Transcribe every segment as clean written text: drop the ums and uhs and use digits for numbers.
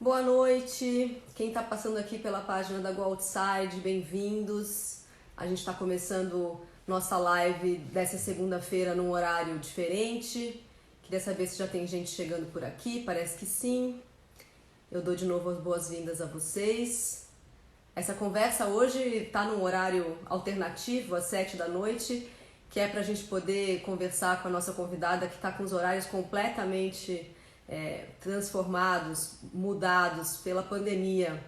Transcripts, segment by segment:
Boa noite, quem está passando aqui pela página da Go Outside, bem-vindos. A gente está começando nossa live dessa segunda-feira num horário diferente. Queria saber se já tem gente chegando por aqui, parece que sim. Eu dou de novo as boas-vindas a vocês. Essa conversa hoje está num horário alternativo, às 7 da noite, que é para a gente poder conversar com a nossa convidada que está com os horários completamente transformados, mudados pela pandemia.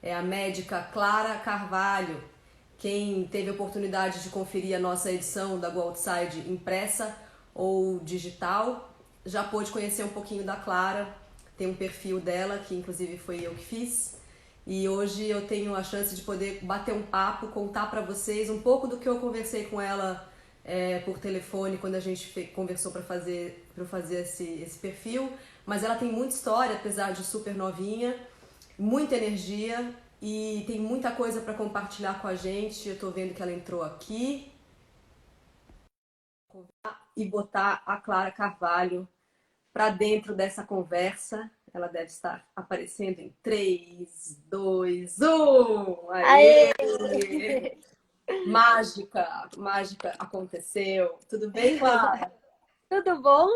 É a médica Clara Carvalho. Quem teve a oportunidade de conferir a nossa edição da Go Outside impressa ou digital, já pôde conhecer um pouquinho da Clara. Tem um perfil dela, que inclusive foi eu que fiz. E hoje eu tenho a chance de poder bater um papo, contar para vocês um pouco do que eu conversei com ela por telefone quando a gente conversou para fazer esse perfil. Mas ela tem muita história, apesar de super novinha, muita energia e tem muita coisa para compartilhar com a gente. Eu tô vendo que ela entrou aqui. E botar a Clara Carvalho para dentro dessa conversa. Ela deve estar aparecendo em 3, 2, 1. Aê! Aê! Mágica aconteceu. Tudo bem, Clara? Tudo bom?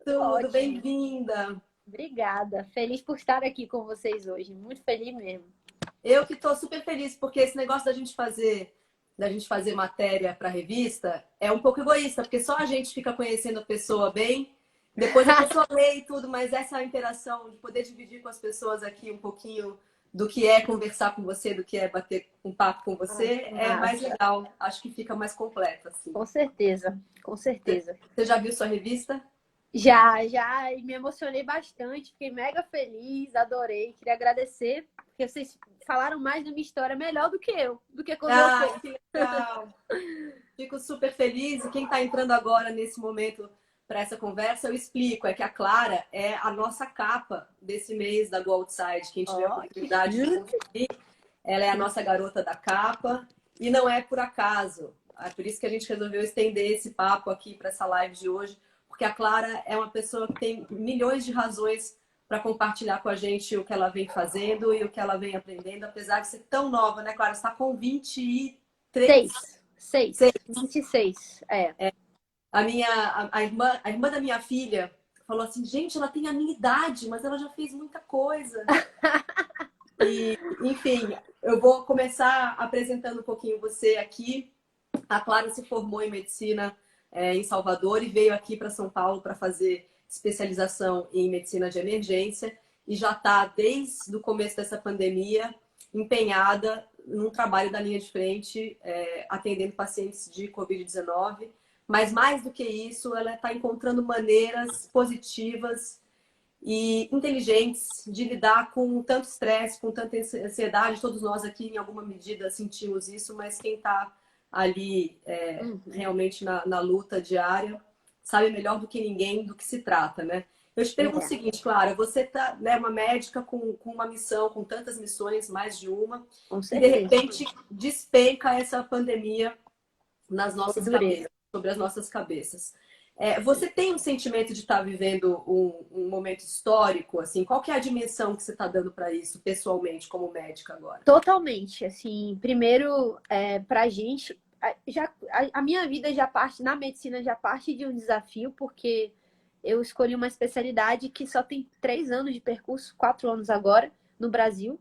Tudo Tudo, ótimo. bem-vinda. Obrigada. Feliz por estar aqui com vocês hoje. Muito feliz mesmo. Eu que estou super feliz, porque esse negócio da gente fazer matéria para revista é um pouco egoísta, porque só a gente fica conhecendo a pessoa bem, depois a pessoa lê e tudo, mas essa interação de poder dividir com as pessoas aqui um pouquinho do que é conversar com você, do que é bater um papo com você, é mais Massa. legal. Acho que fica mais completo, assim. Com certeza, com certeza. Você já viu sua revista? Já, e me emocionei bastante, fiquei mega feliz, adorei. Queria agradecer, porque vocês falaram mais da minha história melhor do que eu, do que quando eu Ah, conto. que legal! Fico super feliz. E quem está entrando agora nesse momento para essa conversa, eu explico. É que a Clara é a nossa capa desse mês da Go Outside, que a gente teve a Ó, que oportunidade de chique. conferir. Ela é a nossa garota da capa e não é por acaso. É por isso que a gente resolveu estender esse papo aqui para essa live de hoje, porque a Clara é uma pessoa que tem milhões de razões para compartilhar com a gente o que ela vem fazendo e o que ela vem aprendendo, apesar de ser tão nova, né, Clara? Você está com 23. 26. É. A irmã da minha filha falou assim, gente, ela tem a minha idade, mas ela já fez muita coisa. E, enfim, eu vou começar apresentando um pouquinho você aqui. A Clara se formou em medicina em Salvador e veio aqui para São Paulo para fazer especialização em medicina de emergência e já está, desde o começo dessa pandemia, empenhada num trabalho da linha de frente, atendendo pacientes de Covid-19. Mas mais do que isso, ela está encontrando maneiras positivas e inteligentes de lidar com tanto estresse, com tanta ansiedade. Todos nós aqui, em alguma medida, sentimos isso, mas quem está ali Uhum. realmente na luta diária sabe melhor do que ninguém do que se trata, né? Eu te pergunto o É, seguinte, Clara, você tá, né, uma médica com uma missão, com tantas missões, mais de uma, com e de certeza. repente despenca essa pandemia nas Que nossas dureza. cabeças, sobre as nossas cabeças. Você tem um sentimento de estar vivendo um momento histórico, assim? Qual que é a dimensão que você está dando para isso, pessoalmente, como médica agora? Totalmente, assim, primeiro, pra gente, a minha vida já parte, na medicina já parte de um desafio, porque eu escolhi uma especialidade que só tem 3 anos de percurso, 4 anos agora, no Brasil.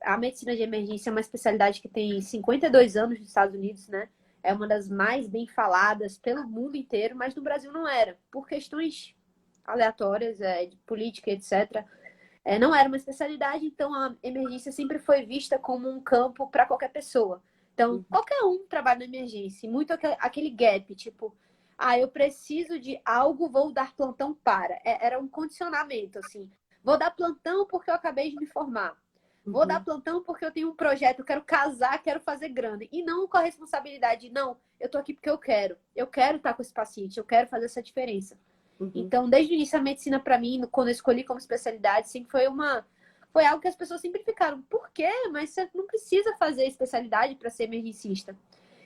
A medicina de emergência é uma especialidade que tem 52 anos nos Estados Unidos, né? É uma das mais bem faladas pelo mundo inteiro, mas no Brasil não era, por questões aleatórias, de política, etc. Não era uma especialidade, então a emergência sempre foi vista como um campo para qualquer pessoa. Então, qualquer um trabalha na emergência. E muito aquele gap, tipo, eu preciso de algo, vou dar plantão para. Era um condicionamento, assim. Vou dar plantão porque eu acabei de me formar. Vou dar Uhum, plantão porque eu tenho um projeto, eu quero casar, quero fazer grande. E não com a responsabilidade, não, eu tô aqui porque eu quero. Eu quero estar com esse paciente, eu quero fazer essa diferença. uhum, Então, desde o início, a medicina, para mim, quando eu escolhi como especialidade, sempre foi algo que as pessoas sempre ficaram, por quê? Mas você não precisa fazer especialidade para ser emergencista.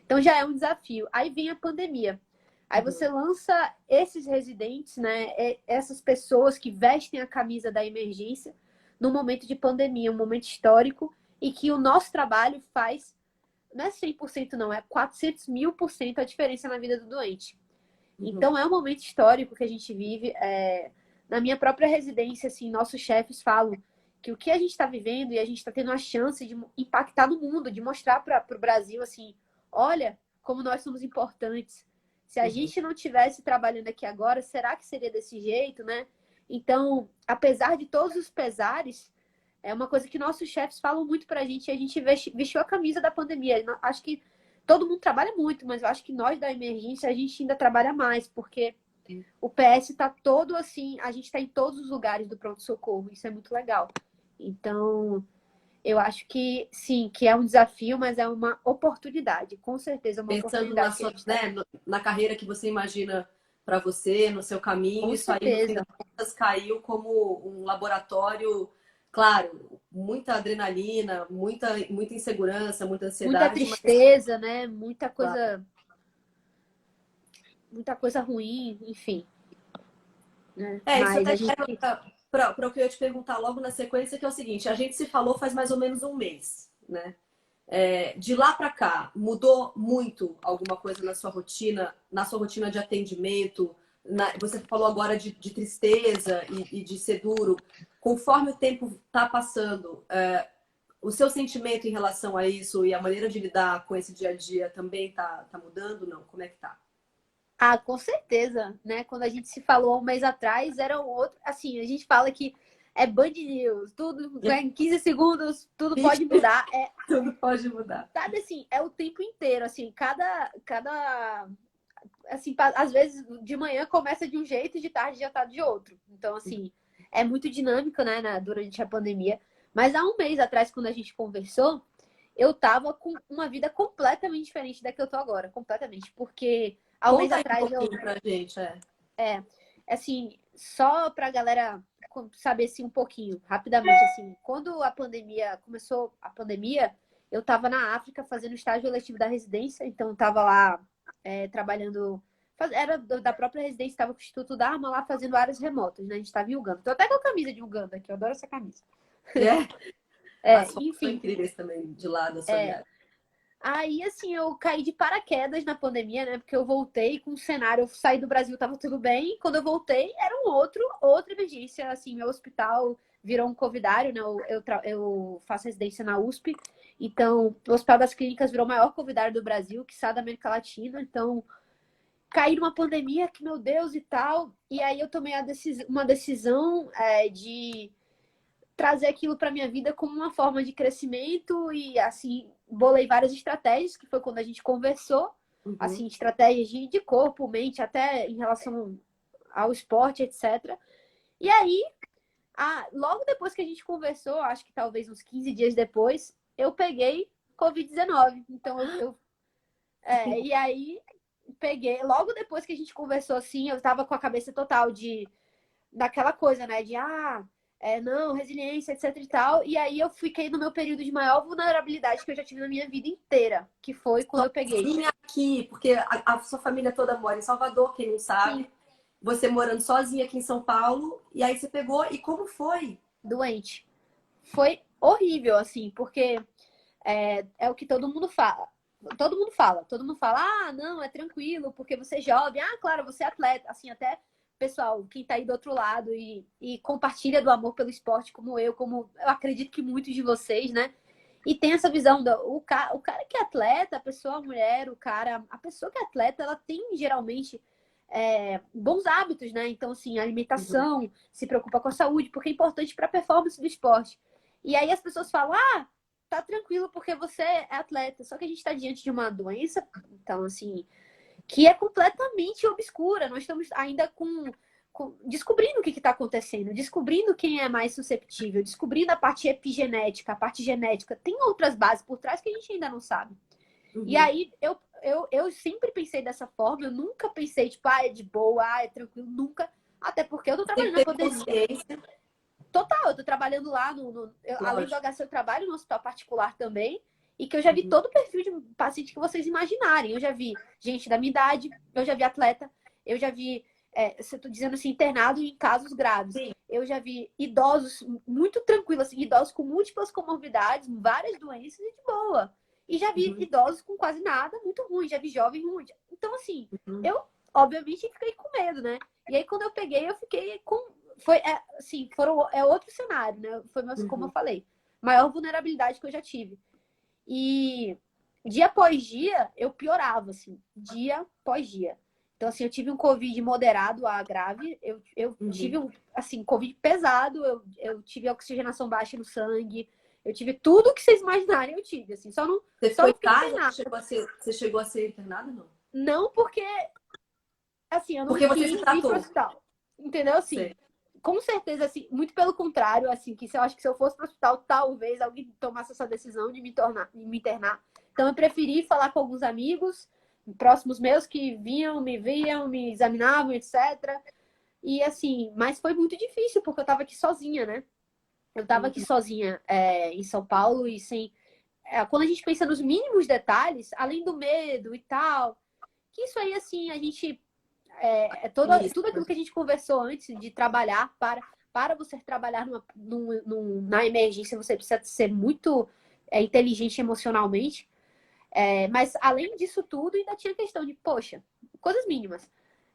Então, já é um desafio. Aí vem a pandemia. Aí uhum, você lança esses residentes, né? Essas pessoas que vestem a camisa da emergência num momento de pandemia, um momento histórico, e que o nosso trabalho faz, não é 100% não, é 400.000% a diferença na vida do doente. Então, é um momento histórico que a gente vive. Na minha própria residência, assim, nossos chefes falam que o que a gente está vivendo e a gente está tendo a chance de impactar no mundo, de mostrar para o Brasil, assim, olha como nós somos importantes. Se a gente não tivesse trabalhando aqui agora, será que seria desse jeito, né? Então, apesar de todos os pesares, é uma coisa que nossos chefes falam muito para a gente vestiu a camisa da pandemia. Acho que todo mundo trabalha muito, mas eu acho que nós da emergência a gente ainda trabalha mais, porque o PS está todo assim, a gente está em todos os lugares do pronto-socorro, isso é muito legal. Então, eu acho que sim, que é um desafio, mas é uma oportunidade, com certeza é uma Pensando oportunidade que a gente né, na carreira que você imagina para você, no seu caminho, com isso aí, no fim certeza. das contas, caiu como um laboratório, claro, muita adrenalina, muita insegurança, muita Muita ansiedade, mas tristeza, né? claro. Muita coisa ruim, enfim, né? Isso Mas até a gente para o que eu ia te perguntar logo na sequência, que é o seguinte, a gente se falou faz mais ou menos um mês, né? De lá para cá, mudou muito alguma coisa na sua rotina de atendimento? Você falou agora de tristeza e de ser duro. Conforme o tempo está passando, o seu sentimento em relação a isso e a maneira de lidar com esse dia a dia também tá mudando? Não? Como é que tá? Ah, com certeza, né? Quando a gente se falou um mês atrás, era um outro. Assim, a gente fala que é Band News, tudo né, em 15 segundos, tudo pode mudar. Tudo pode mudar. Sabe assim, é o tempo inteiro, assim, assim, às vezes de manhã começa de um jeito e de tarde já tá de outro. Então, assim, é muito dinâmico, né, durante a pandemia. Mas há um mês atrás, quando a gente conversou, eu tava com uma vida completamente diferente da que eu tô agora, completamente. Porque há um mês Conta aí um atrás pouquinho pra gente. assim, só pra galera saber assim um pouquinho, rapidamente, assim, quando a pandemia começou, eu tava na África fazendo o estágio eletivo da residência, então eu tava lá trabalhando, era da própria residência, estava com o Instituto da Arma lá fazendo áreas remotas, né? A gente tava em Uganda. Tô até com a camisa de Uganda aqui, eu adoro essa camisa. É? As fotos são Enfim. incríveis também de lá da sua viagem. Aí, assim, eu caí de paraquedas na pandemia, né? Porque eu voltei com um cenário, eu saí do Brasil, tava tudo bem. Quando eu voltei, era outra emergência. Assim, meu hospital virou um covidário, né? Eu faço residência na USP. Então, o Hospital das Clínicas virou o maior covidário do Brasil, quiçá da América Latina. Então, caí numa pandemia, que meu Deus e tal. E aí eu tomei uma decisão de trazer aquilo para minha vida como uma forma de crescimento e assim bolei várias estratégias que foi quando a gente conversou assim estratégias de corpo, mente, até em relação ao esporte, etc. E aí logo depois que a gente conversou, acho que talvez uns 15 dias depois, eu peguei Covid-19. Então e aí peguei logo depois que a gente conversou assim, eu tava com a cabeça total daquela coisa, né? Não, resiliência, etc e tal. E aí eu fiquei no meu período de maior vulnerabilidade que eu já tive na minha vida inteira, que foi quando eu peguei. Sozinha aqui, porque a sua família toda mora em Salvador, quem não sabe. Sim, Você morando sozinha aqui em São Paulo, e aí você pegou, e como foi? doente. Foi horrível, assim, porque é o que todo mundo fala. Todo mundo fala, não, é tranquilo, porque você é jovem. Ah, claro, você é atleta. Assim, até pessoal, quem tá aí do outro lado e compartilha do amor pelo esporte, como eu acredito que muitos de vocês, né? E tem essa visão o cara que é atleta, a pessoa, a mulher, a pessoa que é atleta, ela tem geralmente bons hábitos, né? Então, assim, alimentação, se preocupa com a saúde, porque é importante para a performance do esporte. E aí as pessoas falam, tá tranquilo porque você é atleta. Só que a gente está diante de uma doença, então, assim, que é completamente obscura. Nós estamos ainda descobrindo o que está acontecendo, descobrindo quem é mais susceptível, descobrindo a parte epigenética, a parte genética. Tem outras bases por trás que a gente ainda não sabe. E aí eu sempre pensei dessa forma, eu nunca pensei, tipo, é de boa, é tranquilo, nunca. Até porque eu tô trabalhando na pandemia. Total, eu tô trabalhando lá além do HC, eu trabalho no hospital particular também. E que eu já vi todo o perfil de paciente que vocês imaginarem. Eu já vi gente da minha idade, eu já vi atleta, eu já vi você tá dizendo assim, internado em casos graves. Sim. Eu já vi idosos muito tranquilos, assim, idosos com múltiplas comorbidades, várias doenças e de boa. E já vi Uhum. idosos com quase nada, muito ruim. Já vi jovem ruim. Então, assim, Uhum. eu, obviamente, fiquei com medo, né? E aí, quando eu peguei, eu fiquei com... Foi, assim, outro cenário, né? Foi, como eu Uhum. falei, maior vulnerabilidade que eu já tive. E dia após dia, eu piorava, assim, dia após dia. Então, assim, eu tive um Covid moderado a grave, eu tive Uhum. um, assim, Covid pesado, eu tive oxigenação baixa no sangue, eu tive tudo que vocês imaginarem, eu tive, assim, Você só ficou em não fiquei casa? internada. Você chegou a ser internada, não? Não porque, assim, eu não Porque você se quis ir pro tratou. hospital, entendeu? Assim, Sei. com certeza, assim, muito pelo contrário, assim, que eu acho que se eu fosse pro hospital, talvez alguém tomasse essa decisão de me internar. Então eu preferi falar com alguns amigos próximos meus que vinham, me viam, me examinavam, etc. E assim, mas foi muito difícil, porque eu tava aqui sozinha, né? Eu tava aqui Uhum. sozinha em São Paulo e sem. Quando a gente pensa nos mínimos detalhes, além do medo e tal, que isso aí, assim, a gente Isso. tudo aquilo que a gente conversou antes de trabalhar para você trabalhar na emergência, você precisa ser muito inteligente emocionalmente. Mas além disso tudo, ainda tinha a questão de, poxa, coisas mínimas.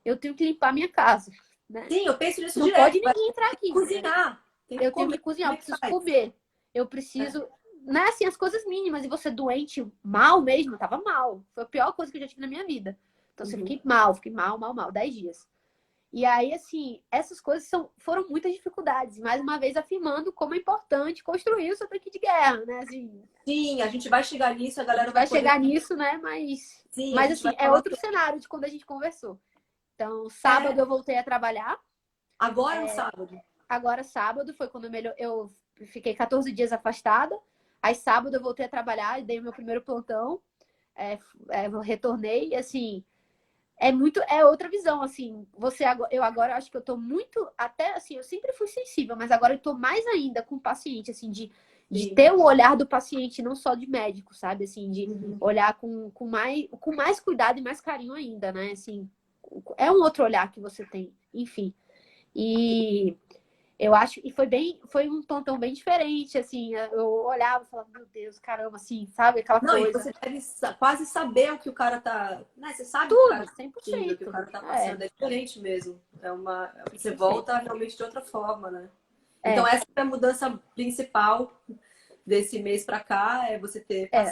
Eu tenho que limpar minha casa, né? Sim, eu penso nisso Não pode direto. ninguém entrar Tem que aqui, né? cozinhar, tem que Eu tenho comer. que cozinhar, Como eu é que preciso faz? comer, eu É. preciso. Né, assim, as coisas mínimas, e você doente, mal mesmo, eu tava mal. Foi a pior coisa que eu já tive na minha vida. Então, assim, eu Uhum. fiquei mal, 10 dias. E aí, assim, essas coisas foram muitas dificuldades. Mais uma vez, afirmando como é importante construir o seu tanque de guerra, né? Assim, Sim, a gente vai chegar nisso, a a galera gente vai vai poder. chegar nisso, né? Sim, a Mas gente vai assim, é falar outro sobre. cenário de quando a gente conversou. Então, sábado É, eu voltei a trabalhar. agora no sábado. Agora, sábado, foi quando eu fiquei 14 dias afastada. Aí, sábado, eu voltei a trabalhar e dei o meu primeiro plantão. Eu retornei, e assim, é outra visão, assim, eu agora acho que eu tô muito, até assim, eu sempre fui sensível, mas agora eu tô mais ainda com o paciente, assim, de Sim. ter o olhar do paciente, não só de médico, sabe, assim, de Uhum. olhar com mais cuidado e mais carinho ainda, né, assim, é um outro olhar que você tem, enfim, e eu acho, e foi um tom tão bem diferente, assim, eu olhava e falava, meu Deus, caramba, assim, sabe, aquela Não, e coisa, você deve quase saber o que o cara tá. Né? Você sabe o que o cara tudo, tá cem por sentindo, o que o cento cara tá passando. É diferente mesmo. Você 100%. volta realmente de outra forma, né? Então, É, essa é a mudança principal desse mês para cá, é você ter é,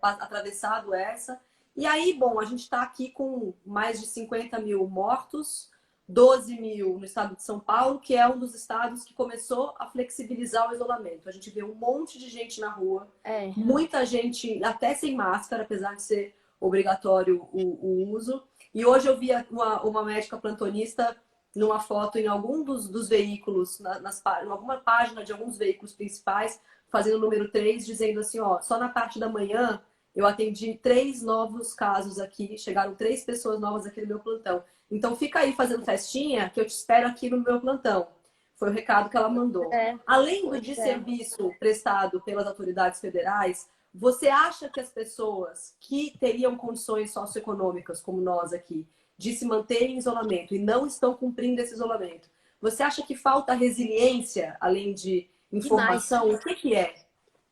atravessado essa. E aí, bom, a gente está aqui com mais de 50 mil mortos, 12 mil no estado de São Paulo, que é um dos estados que começou a flexibilizar o isolamento. A gente vê um monte de gente na rua, é. muita gente até sem máscara, apesar de ser obrigatório o uso. E hoje eu vi uma médica plantonista numa foto em algum dos veículos, em alguma página de alguns veículos principais, fazendo o número 3 dizendo assim, ó, só na parte da manhã eu atendi 3 novos casos aqui, chegaram 3 pessoas novas aqui no meu plantão. Então fica aí fazendo festinha que eu te espero aqui no meu plantão. Foi o recado que ela mandou. É, Além do pois de é. serviço prestado pelas autoridades federais, você acha que as pessoas que teriam condições socioeconômicas, como nós aqui, de se manter em isolamento e não estão cumprindo esse isolamento, você acha que falta resiliência, além de Demais. informação? O que que é?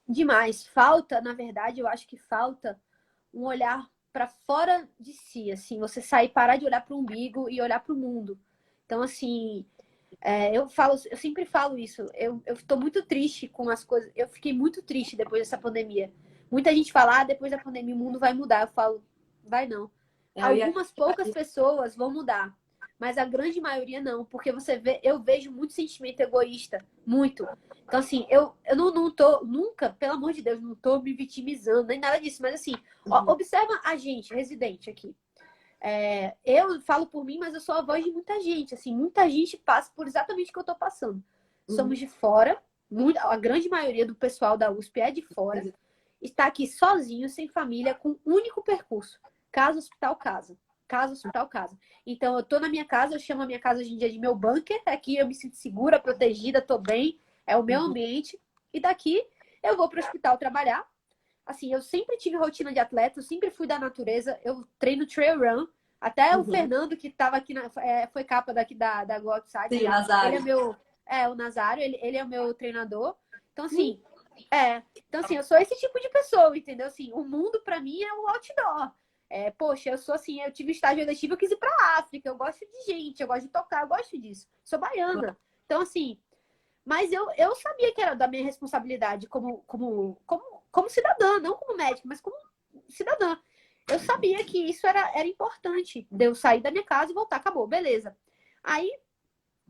Demais. Falta, na verdade, eu acho que falta um olhar para fora de si, assim, você sair, parar de olhar para o umbigo e olhar para o mundo. Então, assim, eu sempre falo isso. Eu estou muito triste com as coisas. Eu fiquei muito triste depois dessa pandemia. Muita gente fala, depois da pandemia o mundo vai mudar. Eu falo, vai não. Eu ia... Algumas poucas pessoas vão mudar, mas a grande maioria não, porque eu vejo muito sentimento egoísta, muito. Então, assim, eu não tô, nunca, pelo amor de Deus, não tô me vitimizando, nem nada disso, mas assim, Uhum, observa a gente, residente aqui. Eu falo por mim, mas eu sou a voz de muita gente. Assim, muita gente passa por exatamente o que eu estou passando. uhum. Somos de fora, a grande maioria do pessoal da USP é de fora, está aqui sozinho, sem família, com um único percurso: casa, hospital, casa. Casa, hospital, casa. Então, eu estou na minha casa, eu chamo a minha casa hoje em dia de meu bunker. Aqui eu me sinto segura, protegida, estou bem, é o meu Uhum. ambiente. E daqui eu vou para o hospital trabalhar. Assim, eu sempre tive rotina de atleta, eu sempre fui da natureza, eu treino trail run, Até o Uhum. Fernando, que estava aqui, foi capa daqui da Go Outside, Sim, ele é Nazário. o Nazário, ele é o meu treinador. Então, Hum, assim, eu sou esse tipo de pessoa, entendeu? Assim, o mundo pra mim é o outdoor. Poxa, eu sou assim, eu tive estágio eletivo, eu quis ir pra África, eu gosto de gente, eu gosto de tocar, eu gosto disso. Sou baiana. Então, assim, mas eu sabia que era da minha responsabilidade como cidadã, não como médica, mas como cidadã. Eu sabia que isso era importante, de eu sair da minha casa e voltar, acabou, beleza. Aí,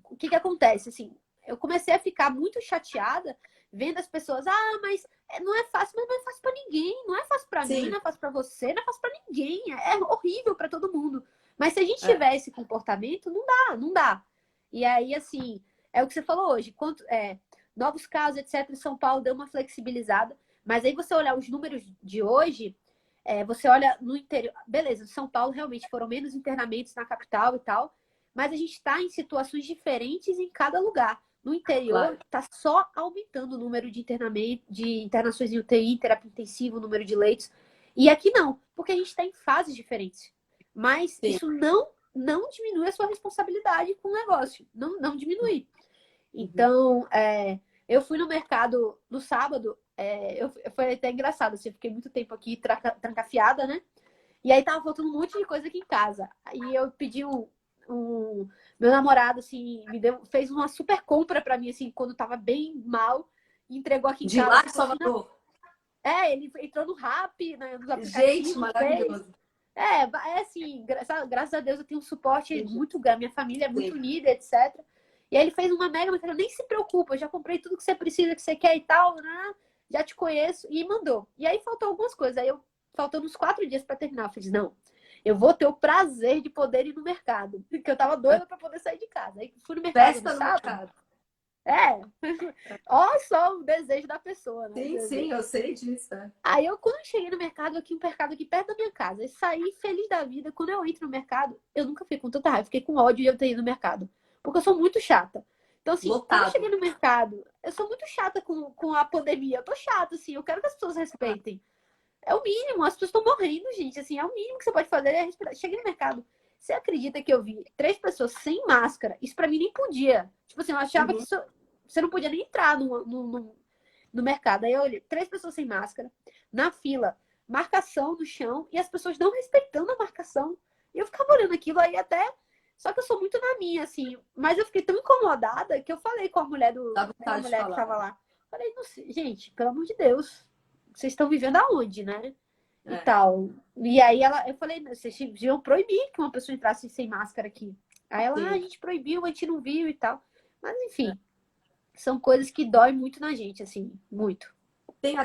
o que acontece? Assim, eu comecei a ficar muito chateada vendo as pessoas, mas não é fácil, mas não é fácil para ninguém, não é fácil para mim, sim, não é fácil para você, não é fácil para ninguém, é horrível para todo mundo. Mas se a gente é, tiver esse comportamento, não dá, não dá. E aí, assim, é o que você falou hoje, novos casos, etc. São Paulo deu uma flexibilizada, mas aí você olhar os números de hoje, você olha no interior, beleza, São Paulo realmente foram menos internamentos na capital e tal, mas a gente está em situações diferentes em cada lugar. No interior, claro. está só aumentando o número de internamento, de internações em UTI, terapia intensiva, o número de leitos. E aqui não, porque a gente está em fases diferentes. Mas Sim. isso não diminui a sua responsabilidade com o negócio. Não diminui. Uhum. Então, eu fui no mercado no sábado, foi até engraçado, assim, eu fiquei muito tempo aqui trancafiada, né? E aí tava faltando um monte de coisa aqui em casa. Aí eu pedi meu namorado, assim, fez uma super compra pra mim, assim, quando tava bem mal, e entregou aqui em De casa, lá assim, de falou assim, não. Salvador. Ele entrou no Rappi, né, nos Gente, aplicativos, fez. maravilhoso. Assim, graças a Deus eu tenho um suporte Entendi. muito grande, minha família é muito Sim. unida, etc. E aí ele fez uma mega, mas falou, nem se preocupa, eu já comprei tudo que você precisa, que você quer e tal, né? Já te conheço, e mandou. E aí faltou algumas coisas, faltando uns 4 dias para terminar, eu fiz, não, eu vou ter o prazer de poder ir no mercado, porque eu tava doida para poder sair de casa. Aí fui no mercado no Festa no sábado, mercado. é, ó só o desejo da pessoa, né? Sim, sim, eu sei disso. É. Aí quando eu cheguei no mercado, um mercado aqui perto da minha casa, e saí feliz da vida. Quando eu entro no mercado, eu nunca fiquei com tanta raiva, fiquei com ódio de eu ter ido no mercado. Porque eu sou muito chata. Então, assim, quando eu Lotado. cheguei no mercado, eu sou muito chata com a pandemia. Eu tô chata, assim, eu quero que as pessoas respeitem. É o mínimo, as pessoas estão morrendo, gente. Assim, é o mínimo que você pode fazer é respeitar. Cheguei no mercado. Você acredita que eu vi 3 pessoas sem máscara? Isso pra mim nem podia. Tipo assim, eu achava que Uhum. você não podia nem entrar no mercado. Aí eu olhei, 3 pessoas sem máscara, na fila, marcação no chão, e as pessoas não respeitando a marcação. E eu ficava olhando aquilo aí até. Só que eu sou muito na minha, assim. Mas eu fiquei tão incomodada que eu falei com a mulher Dá com a vontade de mulher que falar. tava lá. Falei, não sei, gente, pelo amor de Deus, vocês estão vivendo aonde, né? E É, tal. E aí eu falei, vocês deviam proibir que uma pessoa entrasse sem máscara aqui. Aí ela, a sim. gente proibiu, a gente não viu e tal. Mas É. enfim, são coisas que doem muito na gente, assim, muito. Tem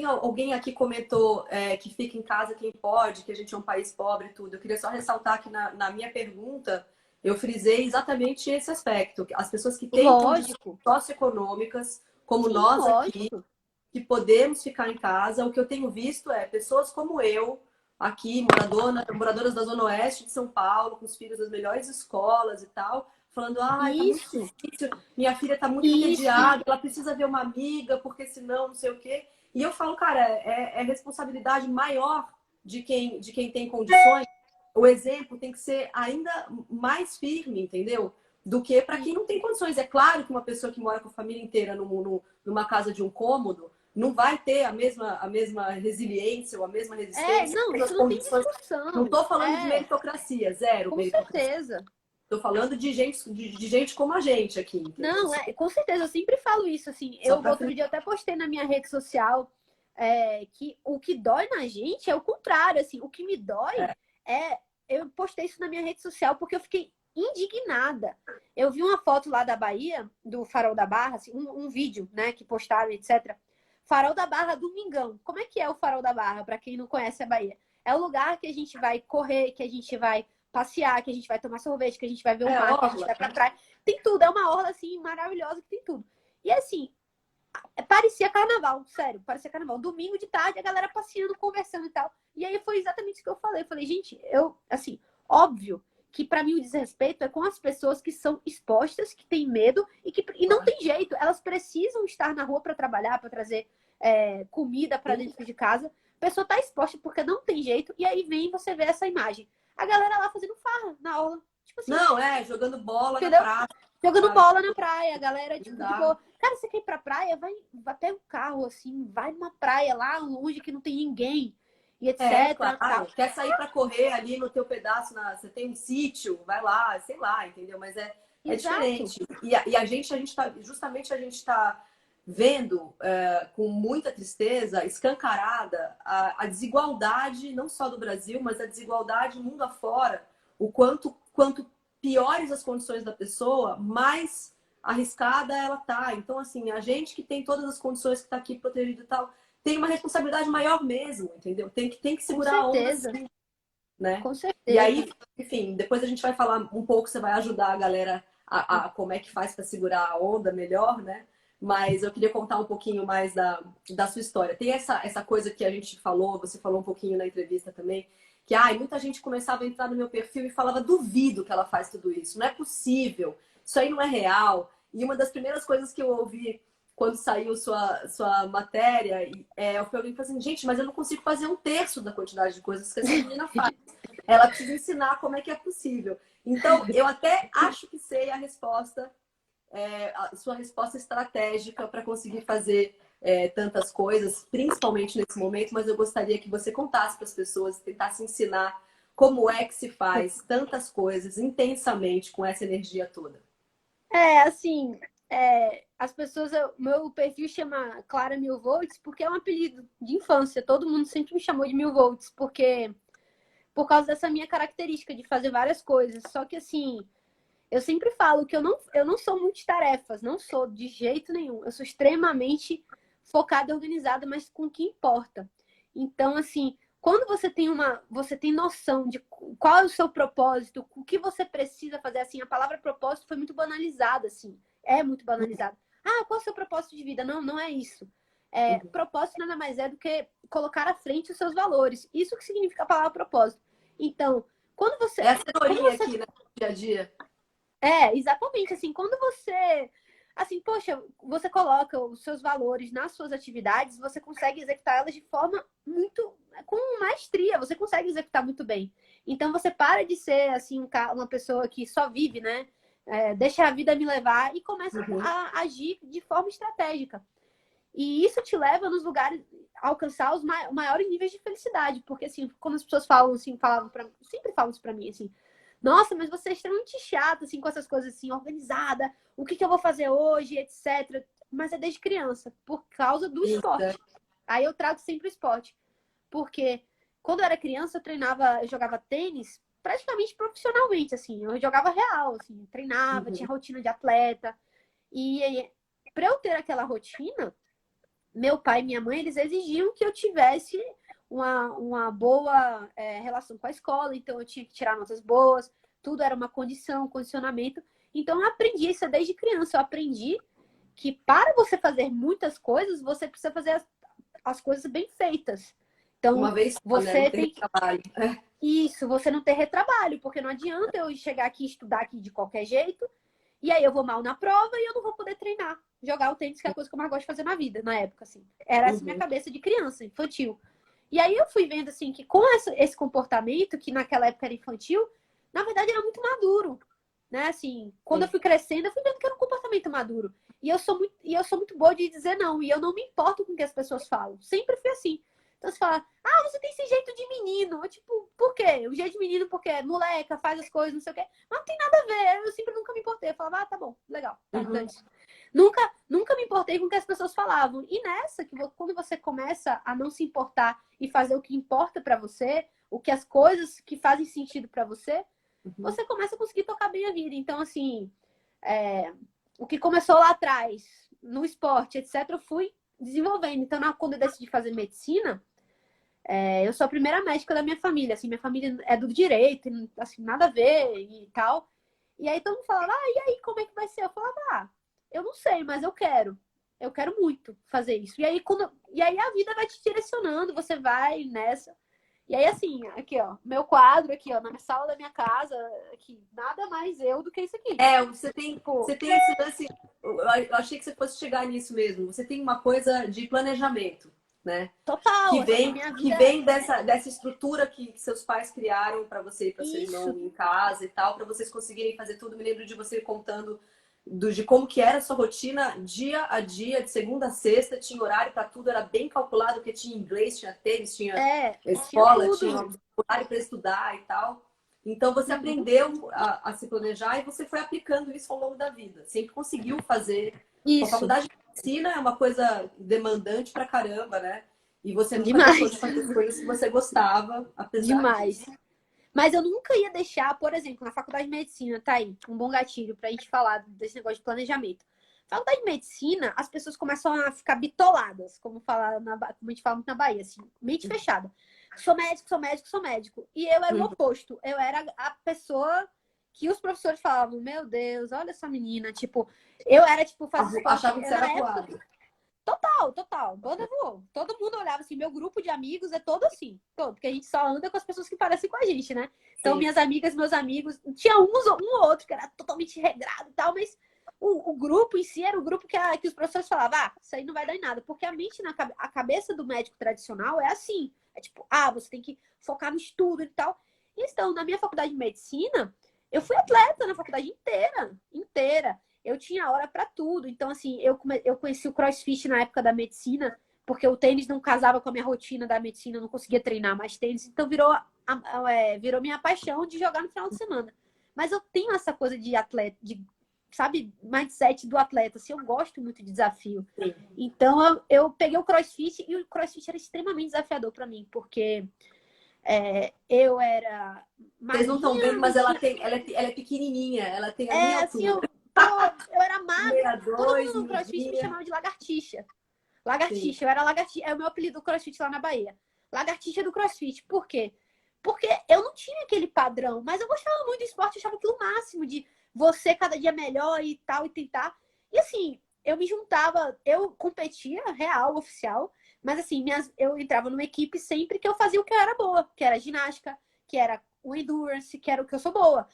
alguém aqui comentou que fica em casa quem pode, que a gente é um país pobre e tudo. Eu queria só ressaltar que na minha pergunta eu frisei exatamente esse aspecto. As pessoas que têm condições Lógico. socioeconômicas, como Sim, nós aqui, lógico. que podemos ficar em casa, o que eu tenho visto é pessoas como eu, aqui, moradoras da Zona Oeste de São Paulo, com os filhos das melhores escolas e tal, falando, tá muito Isso, difícil, minha filha tá muito isso. entediada, ela precisa ver uma amiga, porque senão não sei o quê. E eu falo, cara, é responsabilidade maior de quem tem condições. O exemplo tem que ser ainda mais firme, entendeu? Do que para quem não tem condições. É claro que uma pessoa que mora com a família inteira numa casa de um cômodo não vai ter a mesma resiliência ou a mesma resistência, Não, as isso não tem condições. Não discussão. estou falando de meritocracia, zero Com meritocracia. certeza. Estou falando de gente como a gente aqui, entendeu? Não, com certeza, eu sempre falo isso, assim, Só eu para outro dia até postei na minha rede social que o que dói na gente é o contrário, assim, o que me dói é, eu postei isso na minha rede social porque eu fiquei indignada. Eu vi uma foto lá da Bahia, do Farol da Barra, assim, um vídeo, né, que postaram, etc. Farol da Barra, domingão. Como é que é o Farol da Barra, para quem não conhece a Bahia? É o lugar que a gente vai correr, que a gente vai passear, que a gente vai tomar sorvete, que a gente vai ver o mar, que a gente orla. vai pra praia. Tem tudo, é uma orla assim maravilhosa que tem tudo. E assim, parecia carnaval, sério, parecia carnaval. Domingo de tarde, a galera passeando, conversando e tal. E aí foi exatamente isso que eu falei. Eu falei, gente, assim, óbvio que para mim o desrespeito é com as pessoas que são expostas, que têm medo e não tem jeito. Elas precisam estar na rua para trabalhar, para trazer comida para dentro de casa. A pessoa está exposta porque não tem jeito, e aí vem você ver essa imagem. A galera lá fazendo farra na aula. Tipo assim. Não, jogando bola Entendeu? na praia. Jogando Sabe? bola na praia, a galera, tipo, de Exato. boa. Cara, você quer ir pra praia? Vai pega um carro, assim, vai numa praia lá longe que não tem ninguém. E etc. Claro. Tal. Quer sair para correr ali no teu pedaço, você tem um sítio, vai lá, sei lá, entendeu? Mas é Exato. diferente. E a gente tá, justamente a gente está vendo com muita tristeza, escancarada, a desigualdade, não só do Brasil, mas a desigualdade mundo afora, o quanto piores as condições da pessoa, mais arriscada ela tá. Então, assim, a gente que tem todas as condições que está aqui protegido e tal, tem uma responsabilidade maior mesmo, entendeu? Tem que Com segurar a onda certeza. assim, né? Com E certeza. aí, enfim, depois a gente vai falar um pouco, você vai ajudar a galera a como é que faz para segurar a onda melhor, né? Mas eu queria contar um pouquinho mais da sua história. Tem essa coisa que a gente falou, você falou um pouquinho na entrevista também, que muita gente começava a entrar no meu perfil e falava, duvido que ela faz tudo isso, não é possível, isso aí não é real. E uma das primeiras coisas que eu ouvi quando saiu sua matéria, eu falei assim, gente, mas eu não consigo fazer um terço da quantidade de coisas que essa menina faz. Ela precisa ensinar como é que é possível. Então, eu até acho que sei a resposta, a sua resposta estratégica para conseguir fazer tantas coisas, principalmente nesse momento, mas eu gostaria que você contasse para as pessoas, tentasse ensinar como é que se faz tantas coisas intensamente com essa energia toda. Assim, as pessoas, meu perfil chama Clara Mil Volts porque é um apelido de infância. Todo mundo sempre me chamou de Mil Volts, porque por causa dessa minha característica de fazer várias coisas. Só que assim, eu sempre falo que eu não sou multitarefas, não sou de jeito nenhum. Eu sou extremamente focada e organizada, mas com o que importa. Então, assim, quando você tem noção de qual é o seu propósito, o que você precisa fazer, assim, a palavra propósito foi muito banalizada, assim, é muito banalizada. Qual é o seu propósito de vida? Não, não é isso. Propósito nada mais é do que colocar à frente os seus valores. Isso que significa a palavra propósito. Então, quando você. É a cenourinha Quando você aqui, né? Dia a dia. exatamente. Assim, quando você. Assim, poxa, você coloca os seus valores nas suas atividades, você consegue executar elas de forma muito. Com maestria, você consegue executar muito bem. Então, você para de ser, assim, uma pessoa que só vive, né? Deixa a vida me levar e começa Uhum. a agir de forma estratégica. E isso te leva nos lugares a alcançar os maiores níveis de felicidade. Porque, assim, quando as pessoas falam, assim, sempre falam isso pra mim, assim. Nossa, mas você é extremamente chata, assim, com essas coisas assim, organizada. O que eu vou fazer hoje, etc. Mas é desde criança, por causa do Isso, esporte. Aí eu trago sempre o esporte. Porque quando eu era criança, eu jogava tênis praticamente profissionalmente, assim. Eu jogava real, assim, treinava, Uhum. tinha rotina de atleta. E para eu ter aquela rotina, meu pai e minha mãe, eles exigiam que eu tivesse uma boa relação com a escola, então eu tinha que tirar notas boas, tudo era uma condição, um condicionamento. Então eu aprendi isso desde criança. Eu aprendi que para você fazer muitas coisas, você precisa fazer as coisas bem feitas. Uma Então, vez só, né? Não você tem tem que. trabalho. Isso, você não ter retrabalho, porque não adianta eu chegar aqui e estudar aqui de qualquer jeito, e aí eu vou mal na prova e eu não vou poder treinar. Jogar o tênis, que é a coisa que eu mais gosto de fazer na vida, na época, assim. Era essa minha Uhum. cabeça de criança, infantil. E aí eu fui vendo, assim, que com esse comportamento, que naquela época era infantil, na verdade era muito maduro, né? Assim, quando eu Sim. fui crescendo, eu fui vendo que era um comportamento maduro. E eu sou muito boa de dizer não, e eu não me importo com o que as pessoas falam. Sempre fui assim. Então você fala, você tem esse jeito de menino. Eu, tipo, por quê? O jeito de menino porque é moleca, faz as coisas, não sei o quê. Mas não tem nada a ver. Eu sempre nunca me importei. Eu falava, tá bom, legal, tá, Uhum. dane-se. Nunca me importei com o que as pessoas falavam. E nessa, quando você começa a não se importar e fazer o que importa pra você, as coisas que fazem sentido pra você, Uhum. você começa a conseguir tocar bem a vida. Então, assim, o que começou lá atrás, no esporte, etc., eu fui desenvolvendo. Então, quando eu decidi fazer medicina, eu sou a primeira médica da minha família. Assim, minha família é do direito, assim, nada a ver e tal. E aí todo mundo falava, e aí, como é que vai ser? Eu falava, eu não sei, mas eu quero. Eu quero muito fazer isso. E aí a vida vai te direcionando, você vai nessa. E aí, assim, aqui, ó, meu quadro aqui, ó, na sala da minha casa, aqui, nada mais eu do que isso aqui. Tipo, Você tem esse lance. Eu achei que você fosse chegar nisso mesmo. Você tem uma coisa de planejamento, né? Total, assim, minha Que vida... vem dessa estrutura que seus pais criaram para você e para seu Isso, irmão em casa e tal, para vocês conseguirem fazer tudo. Me lembro de você contando de como que era a sua rotina dia a dia, de segunda a sexta, tinha horário para tudo, era bem calculado, porque tinha inglês, tinha tênis, tinha tinha escola, tinha tudo. horário para estudar e tal. Então você Uhum. aprendeu a se planejar e você foi aplicando isso ao longo da vida. Sempre conseguiu fazer. A Isso, faculdade de medicina é uma coisa demandante pra caramba, né? E você nunca deixou de demais, fazer as coisas que você gostava, apesar demais. disso. Mas eu nunca ia deixar, por exemplo, na faculdade de medicina, tá aí, um bom gatilho pra gente falar desse negócio de planejamento. Faculdade de medicina, as pessoas começam a ficar bitoladas, como a gente fala muito na Bahia, assim, mente fechada. Sou médico, sou médico, sou médico. E eu era o Uhum. oposto. Eu era a pessoa que os professores falavam, meu Deus, olha essa menina. Tipo, eu era, tipo, fazia Achava que você era na época. voado. Total, total. Banda voou. Todo mundo olhava assim, meu grupo de amigos é todo assim. Todo, porque a gente só anda com as pessoas que parecem com a gente, né? Então, Sim. minhas amigas, meus amigos, tinha um ou outro que era totalmente regrado e tal, mas o grupo em si era o grupo que os professores falavam, isso aí não vai dar em nada. Porque a mente, a cabeça do médico tradicional é assim. É tipo, você tem que focar no estudo e tal. Então, na minha faculdade de medicina, eu fui atleta na faculdade inteira, inteira. Eu tinha hora para tudo. Então, assim, eu conheci o CrossFit na época da medicina, porque o tênis não casava com a minha rotina da medicina, eu não conseguia treinar mais tênis. Então, virou minha paixão de jogar no final de semana. Mas eu tenho essa coisa de atleta, sabe, mindset do atleta. Assim, eu gosto muito de desafio. Sim. Então, eu peguei o CrossFit e o CrossFit era extremamente desafiador para mim, porque eu era Vocês não estão vendo, magrinha, mas ela é pequenininha, ela tem a minha assim, altura. eu era magra. Todo 62, mundo no CrossFit me miudinha. chamava de lagartixa. Sim. Lagartixa, eu era lagartixa. É o meu apelido do CrossFit lá na Bahia. Lagartixa do CrossFit. Por quê? Porque eu não tinha aquele padrão, mas eu gostava muito do esporte, eu achava aquilo o máximo, de você cada dia melhor e tal, e tentar. E assim, eu me juntava, eu competia, real, oficial, mas assim, eu entrava numa equipe sempre que eu fazia o que eu era boa, que era ginástica, que era o endurance, que era o que eu sou boa.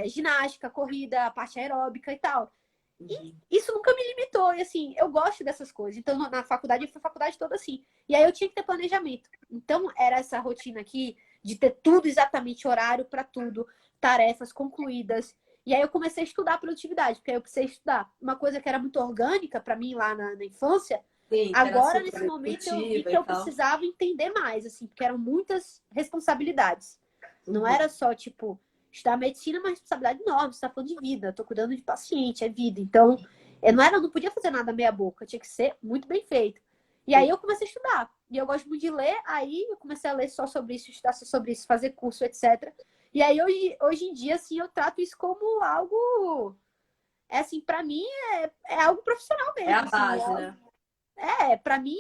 Ginástica, corrida, parte aeróbica e tal. E isso nunca me limitou. E assim, eu gosto dessas coisas. Então, na faculdade, eu fui a faculdade toda assim. E aí eu tinha que ter planejamento. Então, era essa rotina aqui de ter tudo exatamente horário para tudo, tarefas concluídas. E aí eu comecei a estudar produtividade, porque aí eu precisei estudar. Uma coisa que era muito orgânica para mim lá na infância, Sim, que era agora super nesse momento eu vi efetiva que e eu tal. precisava entender mais, assim, porque eram muitas responsabilidades. Não era só, tipo, estudar medicina é uma responsabilidade enorme, você está falando de vida, eu tô cuidando de paciente, é vida. Então, não podia fazer nada meia boca, tinha que ser muito bem feito. E aí eu comecei a estudar. E eu gosto muito de ler, aí eu comecei a ler só sobre isso, estudar só sobre isso, fazer curso, etc. E aí hoje em dia, assim, eu trato isso como algo, assim, para mim é algo profissional É a mesmo, assim, base, né? para mim